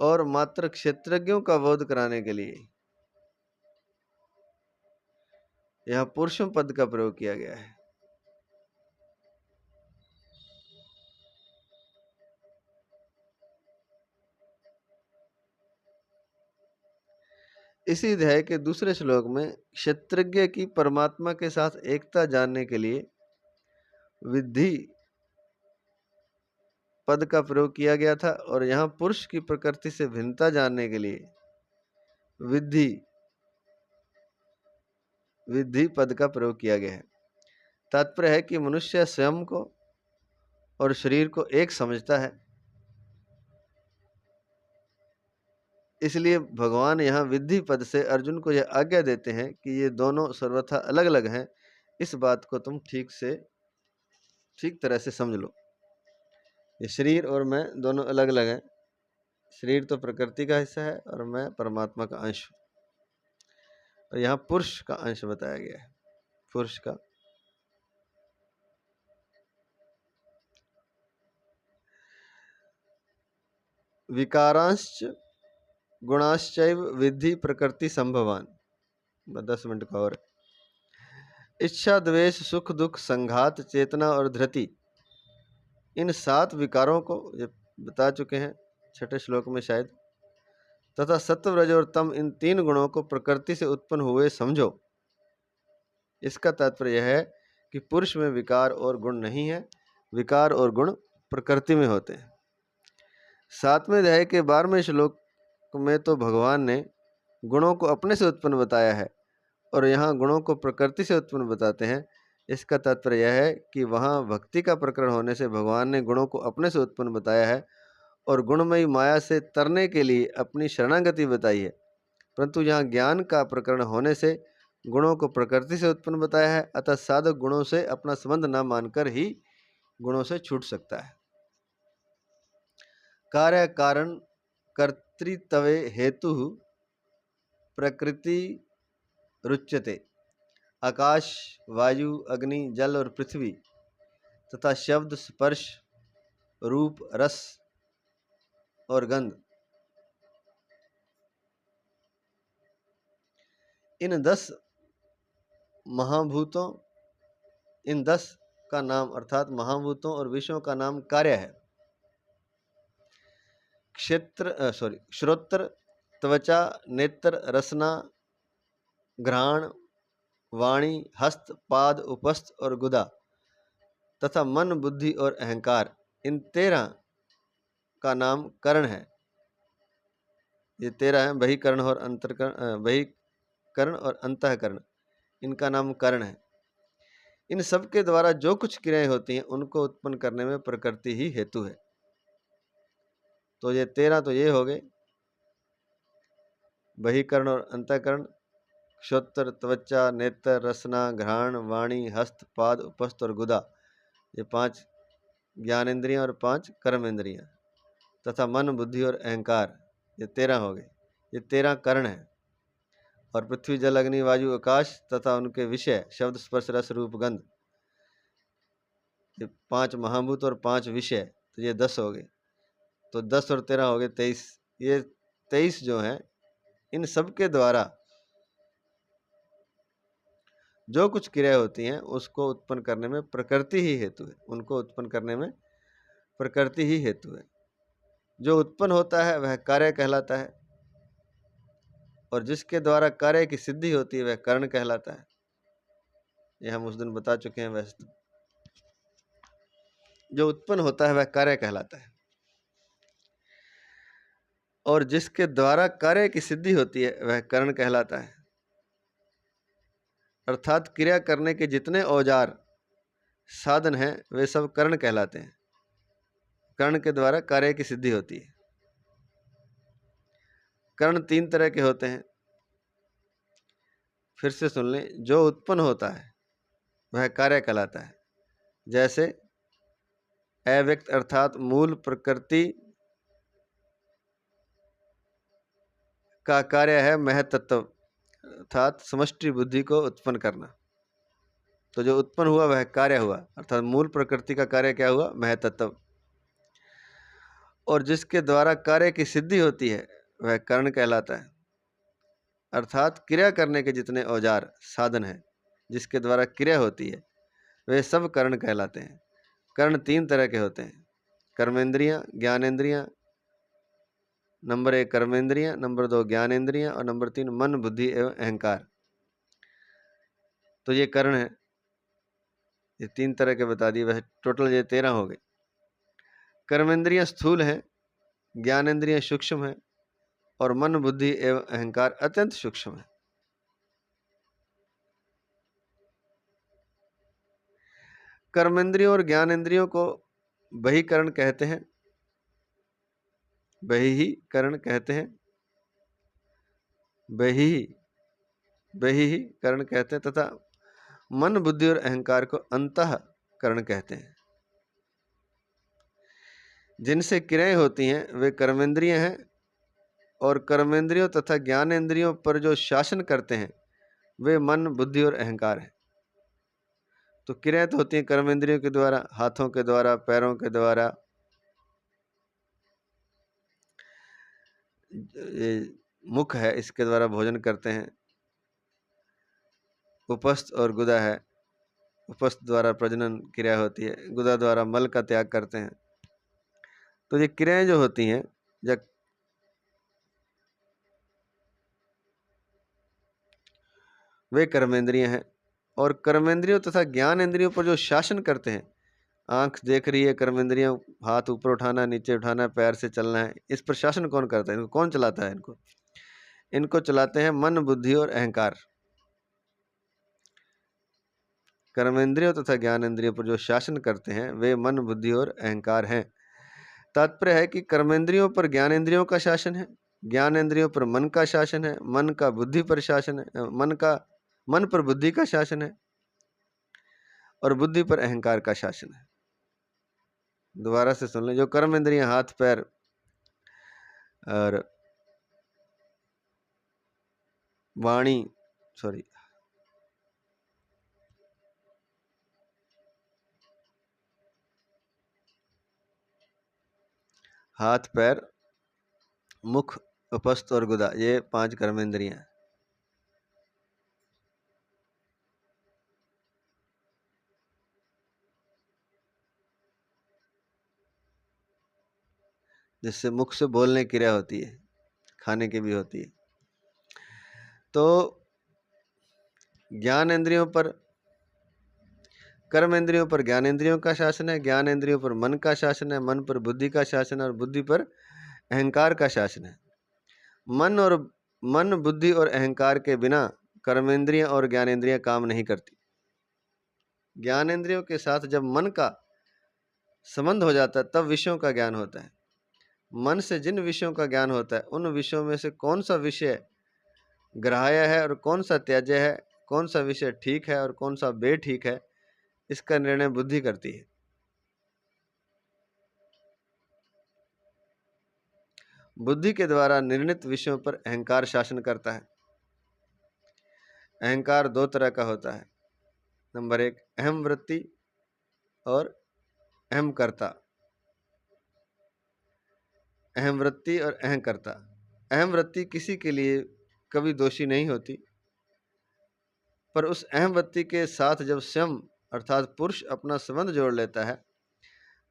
और मात्र क्षेत्रज्ञों का बोध कराने के लिए यहाँ पुरुषम पद का प्रयोग किया गया है। इसी अध्याय के दूसरे श्लोक में क्षेत्रज्ञ की परमात्मा के साथ एकता जानने के लिए विद्धि पद का प्रयोग किया गया था और यहाँ पुरुष की प्रकृति से भिन्नता जानने के लिए विद्धि पद का प्रयोग किया गया है। तात्पर्य है कि मनुष्य स्वयं को और शरीर को एक समझता है, इसलिए भगवान यहाँ विद्धि पद से अर्जुन को यह आज्ञा देते हैं कि ये दोनों सर्वथा अलग अलग हैं। इस बात को तुम ठीक तरह से समझ लो। ये शरीर और मैं दोनों अलग अलग हैं। शरीर तो प्रकृति का हिस्सा है और मैं परमात्मा का अंश। और यहाँ पुरुष का अंश बताया गया है। पुरुष का विकारांश गुणाश्चैव विद्धि प्रकृति संभवान। 10 मिनट का और। इच्छा द्वेष सुख दुख संघात चेतना और धृति, इन 7 विकारों को ये बता चुके हैं 6ठे श्लोक में शायद। तथा सत्व रज और तम, इन 3 गुणों को प्रकृति से उत्पन्न हुए समझो। इसका तात्पर्य यह है कि पुरुष में विकार और गुण नहीं है, विकार और गुण प्रकृति में होते हैं। 7वें अध्याय के 12वें श्लोक में तो भगवान ने गुणों को अपने से उत्पन्न बताया है और यहाँ गुणों को प्रकृति से उत्पन्न बताते हैं। इसका तात्पर्य यह है कि वहाँ भक्ति का प्रकरण होने से भगवान ने गुणों को अपने से उत्पन्न बताया है और गुणमयी माया से तरने के लिए अपनी शरणागति बताई है। परंतु यहाँ ज्ञान का प्रकरण होने से गुणों को प्रकृति से उत्पन्न बताया है, अतः साधक गुणों से अपना संबंध न मानकर ही गुणों से छूट सकता है। कार्य कारण कर्तृत्वे हेतु प्रकृति रुच्यते। आकाश, वायु, अग्नि, जल और पृथ्वी तथा शब्द, स्पर्श, रूप, रस और गंध, इन 10 महाभूतों, इन 10 का नाम अर्थात महाभूतों और विषयों का नाम कार्य है। श्रोत्र, त्वचा, नेत्र, रसना, घ्राण, वाणी, हस्त, पाद, उपस्थ और गुदा तथा मन, बुद्धि और अहंकार, इन 13 का नाम करण है। ये 13 है, बहिकरण और अंतःकरण, बहिकरण और अंतःकरण, इनका नाम करण है। इन सब के द्वारा जो कुछ क्रियाएं होती हैं उनको उत्पन्न करने में प्रकृति ही हेतु है। तो ये 13 तो ये हो गए, बहिकरण और अंतःकरण, श्रोत्र, त्वचा, नेत्र, रसना, घ्राण, वाणी, हस्त, पाद, उपस्थ और गुदा, ये 5 ज्ञानेंद्रियां और 5 कर्मेंद्रियां तथा मन, बुद्धि और अहंकार, ये 13 हो गए। ये 13 करण है। और पृथ्वी, जल, अग्नि, वायु, आकाश तथा उनके विषय शब्द, स्पर्श, रस, रूप, गंध, ये 5 महाभूत और 5 विषय, तो ये 10 हो गए। तो 10 और 13 हो गए 23। ये 23 जो हैं, इन सब के द्वारा जो कुछ क्रिया होती हैं उसको उत्पन्न करने में प्रकृति ही हेतु है। उनको उत्पन्न करने में प्रकृति ही हेतु है। जो उत्पन्न होता है वह कार्य कहलाता है, और जिसके द्वारा कार्य की सिद्धि होती है वह करण कहलाता है। यह हम उस दिन बता चुके हैं। वैसे जो उत्पन्न होता है वह कार्य कहलाता है, और जिसके द्वारा कार्य की सिद्धि होती है वह करण कहलाता है। अर्थात क्रिया करने के जितने औजार साधन हैं वे सब करण कहलाते हैं। करण के द्वारा कार्य की सिद्धि होती है। करण 3 तरह के होते हैं, फिर से सुन लें। जो उत्पन्न होता है वह कार्य कहलाता है। जैसे अव्यक्त अर्थात मूल प्रकृति का कार्य है महतत्व अर्थात समष्टि बुद्धि को उत्पन्न करना। तो जो उत्पन्न हुआ वह कार्य हुआ, अर्थात मूल प्रकृति का कार्य क्या हुआ? महतत्व। और जिसके द्वारा कार्य की सिद्धि होती है वह करण कहलाता है। अर्थात क्रिया करने के जितने औजार साधन हैं जिसके द्वारा क्रिया होती है वे सब करण कहलाते हैं। करण 3 तरह के होते हैं, कर्मेंद्रियां, ज्ञानेंद्रियां, नंबर 1 कर्मेंद्रियां, नंबर 2 ज्ञानेंद्रियां और नंबर 3 मन, बुद्धि एवं अहंकार। तो ये करण है, ये 3 तरह के बता दिए। वह टोटल ये 13 हो गए। कर्मेंद्रियां स्थूल हैं, ज्ञानेंद्रियां सूक्ष्म हैं और मन, बुद्धि एवं अहंकार अत्यंत सूक्ष्म है। कर्मेंद्रियों और ज्ञानेंद्रियों को बहिकरण कहते हैं, बहिकरण कहते हैं, बहिकरण कहते हैं तथा मन, बुद्धि और अहंकार को अंतःकरण कहते हैं। जिनसे क्रियाएं होती हैं वे कर्मेंद्रिय हैं, और कर्मेंद्रियों तथा ज्ञानेंद्रियों पर जो शासन करते हैं वे मन, बुद्धि और अहंकार हैं। तो क्रियाएं तो होती हैं कर्मेंद्रियों के द्वारा, हाथों के द्वारा, पैरों के द्वारा, ये मुख है इसके द्वारा भोजन करते हैं। उपस्थ और गुदा है, उपस्थ द्वारा प्रजनन क्रिया होती है, गुदा द्वारा मल का त्याग करते हैं। तो ये क्रियाएं जो होती हैं जब वे कर्मेंद्रिय हैं, और कर्मेंद्रियों तथा ज्ञानेंद्रियों पर जो शासन करते हैं, आंख देख रही है, कर्मेंद्रियों हाथ ऊपर उठाना, नीचे उठाना, पैर से चलना है, इस पर शासन कौन करता है? इनको कौन चलाता है? इनको चलाते हैं मन, बुद्धि और अहंकार। कर्मेंद्रियों तथा ज्ञानेंद्रियों पर जो शासन करते हैं वे मन, बुद्धि और अहंकार हैं। तात्पर्य है कि कर्मेंद्रियों पर ज्ञानेंद्रियों का शासन है, ज्ञानेंद्रियों पर मन का शासन है, मन का बुद्धि पर शासन है, मन का मन पर बुद्धि का शासन है और बुद्धि पर अहंकार का शासन है। दोबारा से सुन लें, जो कर्म इंद्रियां हाथ पैर और वाणी हाथ पैर मुख उपस्थ और गुदा, ये 5 कर्मेंद्रियां हैं। जिससे मुख से बोलने की क्रिया होती है, खाने की भी होती है। तो ज्ञान इंद्रियों पर, कर्म इंद्रियों पर ज्ञान इंद्रियों का शासन है, ज्ञान इंद्रियों पर मन का शासन है, मन पर बुद्धि का शासन है और बुद्धि पर अहंकार का शासन है। मन बुद्धि और अहंकार के बिना कर्मेंद्रियां और ज्ञानेंद्रियां काम नहीं करती। ज्ञानेंद्रियों के साथ जब मन का संबंध हो जाता है तब विषयों का ज्ञान होता है। मन से जिन विषयों का ज्ञान होता है उन विषयों में से कौन सा विषय ग्राह्य है और कौन सा त्याज्य है, कौन सा विषय ठीक है और कौन सा बेठीक है, इसका निर्णय बुद्धि करती है। बुद्धि के द्वारा निर्णित विषयों पर अहंकार शासन करता है। अहंकार 2 तरह का होता है। नंबर 1 अहम वृत्ति और अहम कर्ता। अहम वृत्ति और अहम कर्ता। अहम वृत्ति किसी के लिए कभी दोषी नहीं होती, पर उस अहम वृत्ति के साथ जब स्वयं अर्थात पुरुष अपना संबंध जोड़ लेता है,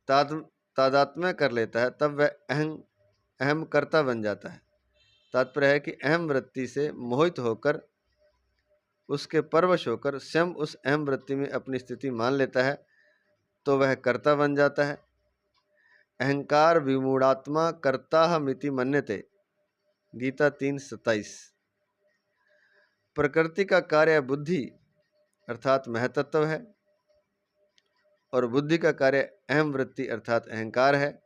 तादात्म्य कर लेता है, तब वह अहम कर्ता बन जाता है। तात्पर्य है कि अहम वृत्ति से मोहित होकर, उसके परवश होकर स्वयं उस अहम वृत्ति में अपनी स्थिति मान लेता है, तो वह कर्ता बन जाता है। अहंकार विमूढ़ात्मा कर्ता मिति मन्यते, गीता 3:27। प्रकृति का कार्य बुद्धि अर्थात महतत्व है और बुद्धि का कार्य अहम वृत्ति अर्थात अहंकार है।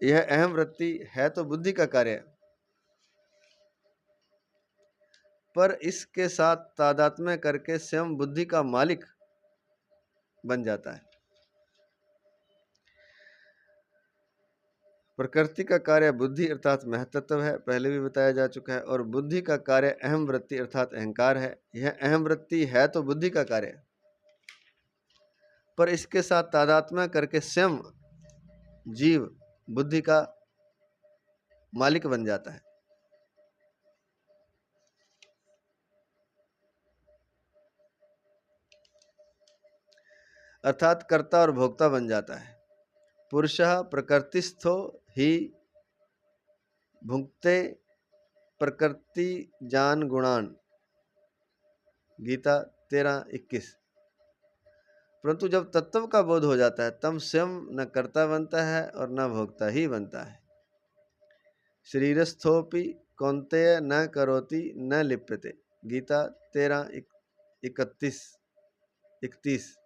यह अहम वृत्ति है तो बुद्धि का कार्य, पर इसके साथ तादात्म्य करके स्वयं बुद्धि का मालिक बन जाता है। प्रकृति का कार्य बुद्धि अर्थात महतत्व है, पहले भी बताया जा चुका है, और बुद्धि का कार्य अहम वृत्ति अर्थात अहंकार है। यह अहम वृत्ति है तो बुद्धि का कार्य, पर इसके साथ तादात्म्य करके स्वयं जीव बुद्धि का मालिक बन जाता है। अर्थात कर्ता और भोक्ता बन जाता है। पुरुषः प्रकृतिस्थो ही भुंक्ते प्रकृति जान गुणान, गीता 13:21। परंतु जब तत्व का बोध हो जाता है तब स्वयं न कर्ता बनता है और न भोक्ता ही बनता है। शरीरस्थोपि कौन्तेय न करोति न लिप्यते, गीता 13:31।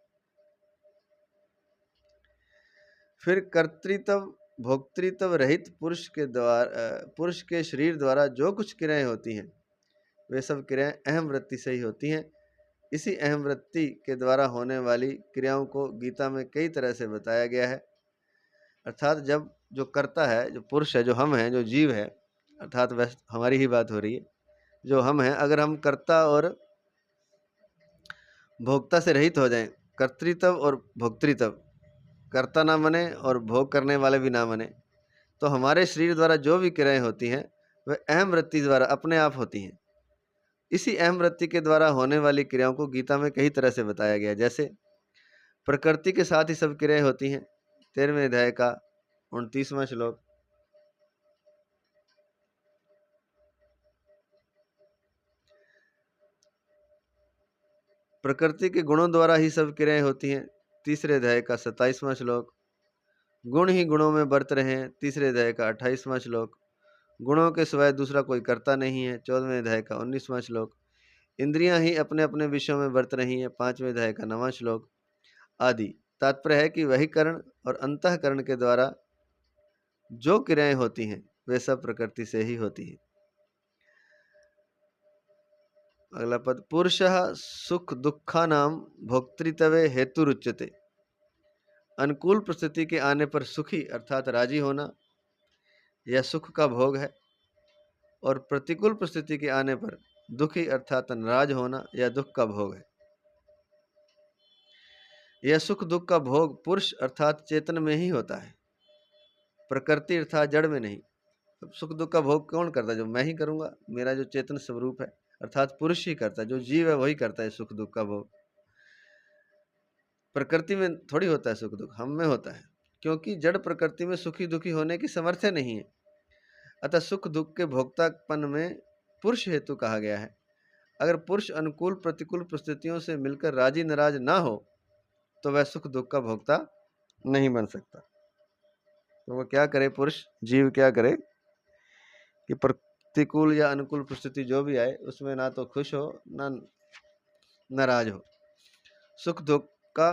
फिर कर्तृत्व भोक्तृत्व रहित पुरुष के शरीर द्वारा जो कुछ क्रियाएं होती हैं वे सब क्रियाएं अहम वृत्ति से ही होती हैं। इसी अहम वृत्ति के द्वारा होने वाली क्रियाओं को गीता में कई तरह से बताया गया है। अर्थात जब जो कर्ता है, जो पुरुष है, जो हम हैं, जो जीव है, अर्थात वैसे हमारी ही बात हो रही है, जो हम हैं, अगर हम कर्ता और भोक्ता से रहित हो जाएं, कर्तृत्व और भोक्तृत्व, कर्ता ना बने और भोग करने वाले भी ना बने, तो हमारे शरीर द्वारा जो भी क्रियाएं होती हैं वह अहम वृत्ति द्वारा अपने आप होती हैं। इसी अहम वृत्ति के द्वारा होने वाली क्रियाओं को गीता में कई तरह से बताया गया। जैसे प्रकृति के साथ ही सब क्रियाएं होती हैं, 13वें अध्याय का 29वां श्लोक। प्रकृति के गुणों द्वारा ही सब क्रियाएं होती हैं, 3रे अध्याय का 27वां श्लोक। गुण ही गुणों में बरत रहे हैं, 3रे अध्याय का 28वां श्लोक। गुणों के सिवाय दूसरा कोई कर्ता नहीं है, 14वें अध्याय का 19वां श्लोक। इंद्रियां ही अपने अपने विषयों में बरत रही हैं, 5वें अध्याय का 9वां श्लोक आदि। तात्पर्य है कि वही करण और अंतःकरण के द्वारा जो क्रियाएं होती हैं वे सब प्रकृति से ही होती हैं। अगला पद, पुरुषः सुख दुखानां भोक्तृत्वे हेतुरुच्यते। अनुकूल परिस्थिति के आने पर सुखी अर्थात राजी होना यह सुख का भोग है, और प्रतिकूल परिस्थिति के आने पर दुखी अर्थात नाराज होना यह दुख का भोग है। यह सुख दुख का भोग पुरुष अर्थात चेतन में ही होता है, प्रकृति अर्थात जड़ में नहीं। अब सुख दुख का भोग कौन करता है? जो मैं ही करूंगा, मेरा जो चेतन स्वरूप है अर्थात पुरुष ही करता है, जो जीव है वही करता है सुख दुख का भोग। प्रकृति में थोड़ी होता है सुख दुख, हम में होता है, क्योंकि जड़ प्रकृति में सुखी दुखी होने की सामर्थ्य नहीं है। अतः सुख दुख के भोक्तापन में पुरुष हेतु कहा गया है। अगर पुरुष अनुकूल प्रतिकूल परिस्थितियों से मिलकर राजी नाराज ना हो तो वह सुख दुख का भोक्ता नहीं बन सकता। तो वह क्या करे, पुरुष जीव क्या करे कि प्रतिकूल या अनुकूल परिस्थिति जो भी आए उसमें ना तो खुश हो ना नाराज हो। सुख दुख का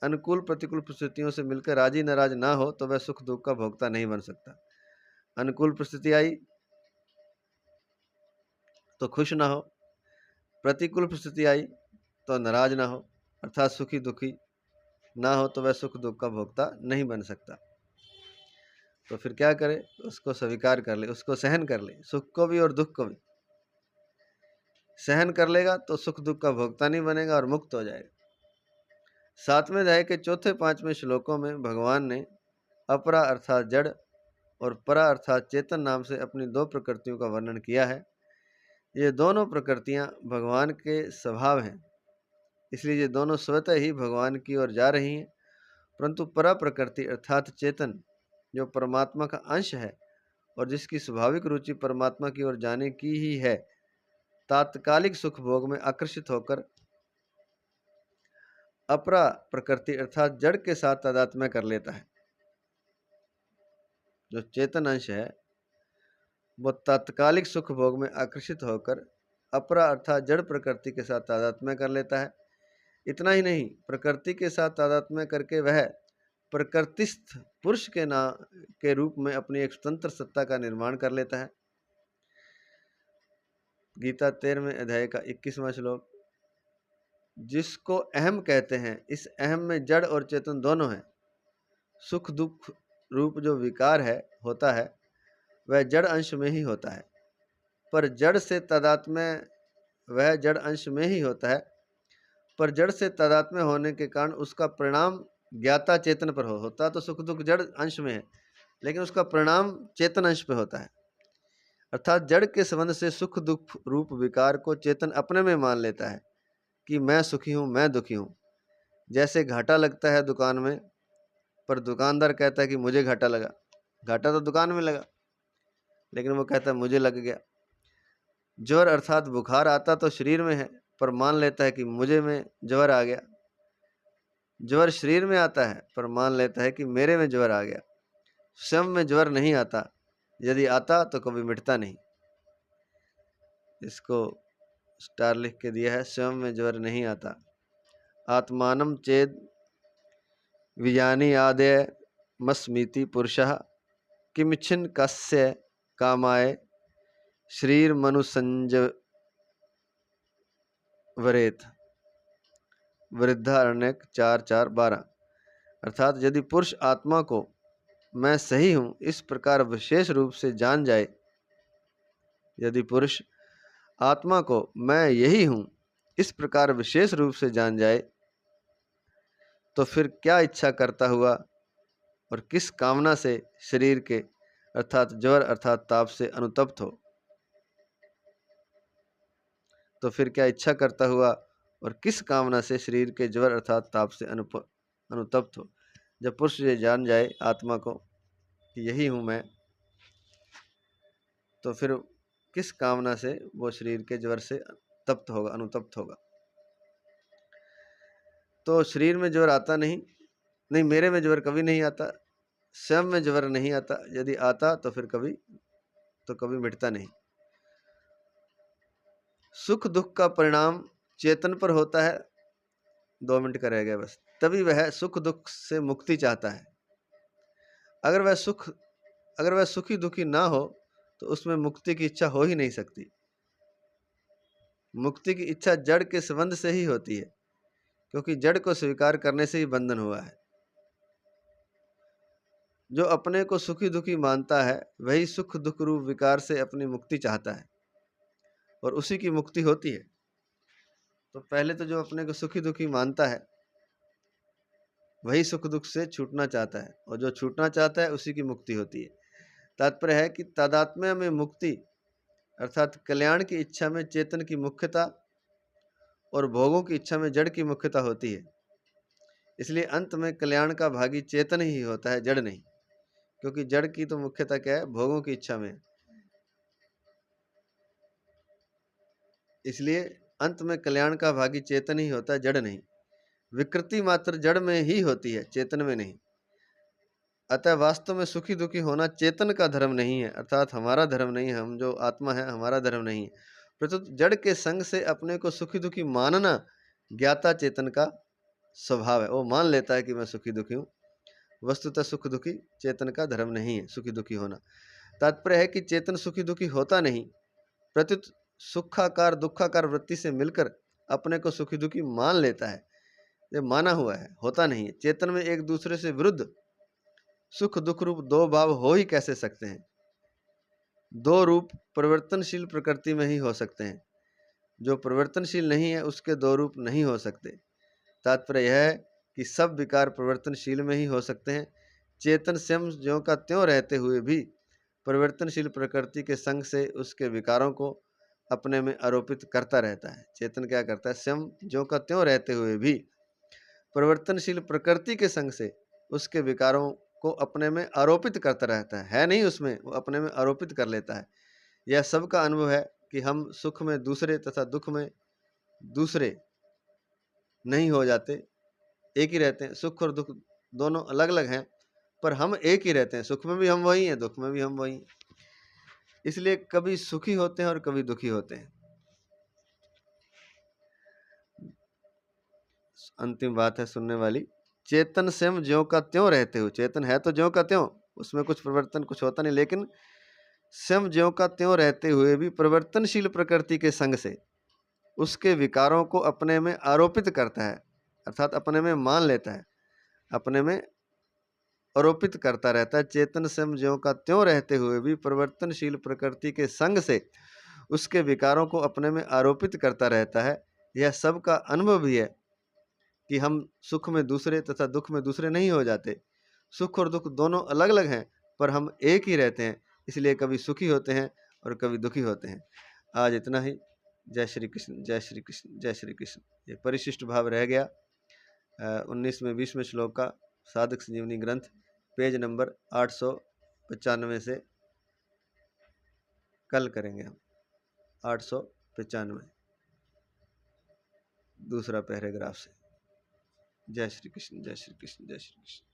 अनुकूल प्रतिकूल परिस्थितियों से मिलकर राजी नाराज ना हो तो वह सुख दुख का भोक्ता नहीं बन सकता। अनुकूल परिस्थिति आई तो खुश ना हो, प्रतिकूल परिस्थिति आई तो नाराज ना हो, अर्थात सुखी दुखी ना हो तो वह सुख दुख का भोक्ता नहीं बन सकता। तो फिर क्या करे, उसको स्वीकार कर ले, उसको सहन कर ले, सुख को भी और दुख को भी सहन कर लेगा तो सुख दुख का भोक्ता नहीं बनेगा और मुक्त हो जाएगा। 7वें अध्याय के चौथे 5वें श्लोकों में भगवान ने अपरा अर्थात जड़ और परा अर्थात चेतन नाम से अपनी दो प्रकृतियों का वर्णन किया है। ये दोनों प्रकृतियां भगवान के स्वभाव हैं, इसलिए ये दोनों स्वतः ही भगवान की ओर जा रही हैं। परंतु परा प्रकृति अर्थात चेतन जो परमात्मा का अंश है और जिसकी स्वाभाविक रुचि परमात्मा की ओर जाने की ही है, तात्कालिक सुख भोग में आकर्षित होकर अपरा प्रकृति अर्थात जड़ के साथ तादात्म्य कर लेता है। जो चेतन अंश है वो तात्कालिक सुख भोग में आकर्षित होकर अपरा अर्थात जड़ प्रकृति के साथ तादात्म्य कर लेता है। इतना ही नहीं, प्रकृति के साथ तादात्म्य करके वह प्रकृतिस्थ पुरुष के रूप में अपनी एक स्वतंत्र सत्ता का निर्माण कर लेता है। गीता 13वें अध्याय का 21वां श्लोक, जिसको अहम कहते हैं, इस अहम में जड़ और चेतन दोनों हैं। सुख दुख रूप जो विकार है होता है वह जड़ अंश में ही होता है, पर जड़ से तादात्म्य वह जड़ अंश में ही होता है, पर जड़ से तादात्म्य होने के कारण उसका परिणाम ज्ञाता चेतन पर होता तो सुख दुख जड़ अंश में है, लेकिन उसका परिणाम चेतन अंश पे होता है। अर्थात जड़ के संबंध से सुख दुख रूप विकार को चेतन अपने में मान लेता है कि मैं सुखी हूँ, मैं दुखी हूँ। जैसे घाटा लगता है दुकान में, पर दुकानदार कहता है कि मुझे घाटा लगा, घाटा तो दुकान में लगा, लेकिन वो कहता है मुझे लग गया। ज्वर अर्थात बुखार आता तो शरीर में है, पर मान लेता है कि मुझे में ज्वर आ गया। ज्वर शरीर में आता है पर मान लेता है कि मेरे में ज्वर आ गया। स्वयं में ज्वर नहीं आता, यदि आता तो कभी मिटता नहीं। इसको स्टार लिख के दिया है, स्वयं में ज्वर नहीं आता। आत्मानम चेद विजानी आदय मस्मीति पुरुषः किमिच्छिन कस्य कामाय शरीर मनुसंजवरेत। वृद्धारण्यक 4:4-12। अर्थात यदि पुरुष आत्मा को मैं सही हूँ इस प्रकार विशेष रूप से जान जाए, यदि पुरुष आत्मा को मैं यही हूँ इस प्रकार विशेष रूप से जान जाए तो फिर क्या इच्छा करता हुआ और किस कामना से शरीर के अर्थात ज्वर अर्थात ताप से अनुतप्त हो। तो फिर क्या इच्छा करता हुआ और किस कामना से शरीर के ज्वर अर्थात ताप से अनुतप्त हो। जब पुरुष ये जान जाए आत्मा को कि यही हूँ मैं, तो फिर किस कामना से वो शरीर के ज्वर से तप्त होगा, अनुतप्त होगा। तो शरीर में ज्वर आता नहीं, मेरे में ज्वर कभी नहीं आता, स्वयं में ज्वर नहीं आता, यदि आता तो फिर कभी मिटता नहीं। सुख दुख का परिणाम चेतन पर होता है। 2 मिनट का रह गया बस। तभी वह सुख दुख से मुक्ति चाहता है। अगर वह सुखी दुखी ना हो तो उसमें मुक्ति की इच्छा हो ही नहीं सकती। मुक्ति की इच्छा जड़ के संबंध से ही होती है, क्योंकि जड़ को स्वीकार करने से ही बंधन हुआ है। जो अपने को सुखी दुखी मानता है वही सुख दुख रूप विकार से अपनी मुक्ति चाहता है और उसी की मुक्ति होती है। तो पहले तो जो अपने को सुखी दुखी मानता है वही सुख दुख से छूटना चाहता है, और जो छूटना चाहता है उसी की मुक्ति होती है। तात्पर्य है कि तादात्म्य में मुक्ति अर्थात कल्याण की इच्छा में चेतन की मुख्यता और भोगों की इच्छा में जड़ की मुख्यता होती है। इसलिए अंत में कल्याण का भागी चेतन ही होता है, जड़ नहीं, क्योंकि जड़ की तो मुख्यता क्या है, भोगों की इच्छा में। इसलिए अंत में कल्याण का भागी चेतन ही होता है, जड़ नहीं। विकृति मात्र जड़ में ही होती है, चेतन में नहीं। अतः वास्तव में सुखी दुखी होना चेतन का धर्म नहीं है, अर्थात हमारा धर्म नहीं है। हम जो आत्मा है हमारा धर्म नहीं है, प्रत्युत जड़ के संग से अपने को सुखी दुखी मानना ज्ञाता चेतन का स्वभाव है। वो मान लेता है कि मैं सुखी दुखी हूँ। वस्तुतः सुख दुखी चेतन का धर्म नहीं है, सुखी दुखी होना। तात्पर्य है कि चेतन सुखी दुखी होता नहीं, प्रत्युत सुखाकार दुखाकार वृत्ति से मिलकर अपने को सुखी दुखी मान लेता है। ये माना हुआ है, होता नहीं है। चेतन में एक दूसरे से विरुद्ध सुख दुख रूप दो भाव हो ही कैसे सकते हैं? दो रूप परिवर्तनशील प्रकृति में ही हो सकते हैं। जो परिवर्तनशील नहीं है उसके दो रूप नहीं हो सकते। तात्पर्य यह है कि सब विकार परिवर्तनशील में ही हो सकते हैं। चेतन स्वयं ज्यों का त्यों रहते हुए भी परिवर्तनशील प्रकृति के संग से उसके विकारों को अपने में आरोपित करता रहता है। चेतन क्या करता है? स्वयं ज्यों का त्यों रहते हुए भी परिवर्तनशील प्रकृति के संग से उसके विकारों को अपने में आरोपित करता रहता है नहीं उसमें, वो अपने में आरोपित कर लेता है। यह सबका अनुभव है कि हम सुख में दूसरे तथा दुख में दूसरे नहीं हो जाते, एक ही रहते हैं। सुख और दुख दोनों अलग अलग हैं, पर हम एक ही रहते हैं। सुख में भी हम वही हैं, दुख में भी हम वही हैं। इसलिए कभी सुखी होते हैं और कभी दुखी होते हैं। अंतिम बात है सुनने वाली। चेतन स्वयं ज्यों का त्यों रहते हो, चेतन है तो ज्यों का त्यों, उसमें कुछ परिवर्तन कुछ होता नहीं, लेकिन स्वयं ज्यों का त्यों रहते हुए भी परिवर्तनशील प्रकृति के संग से उसके विकारों को अपने में आरोपित करता है, अर्थात अपने में मान लेता है, अपने में आरोपित करता रहता है। चेतन स्वयं ज्यों का त्यों रहते हुए भी परिवर्तनशील प्रकृति के संग से उसके विकारों को अपने में आरोपित करता रहता है। यह सबका अनुभव भी है कि हम सुख में दूसरे तथा दुख में दूसरे नहीं हो जाते। सुख और दुख दोनों अलग अलग हैं, पर हम एक ही रहते हैं। इसलिए कभी सुखी होते हैं और कभी दुखी होते हैं। आज इतना ही। जय श्री कृष्ण, जय श्री कृष्ण, जय श्री कृष्ण। ये परिशिष्ट भाव रह गया 19वें 20वें श्लोक का साधक संजीवनी ग्रंथ, पेज नंबर 895 से कल करेंगे हम। 895 दूसरा पैराग्राफ से। जय श्री कृष्ण, जय श्री कृष्ण, जय श्री कृष्ण।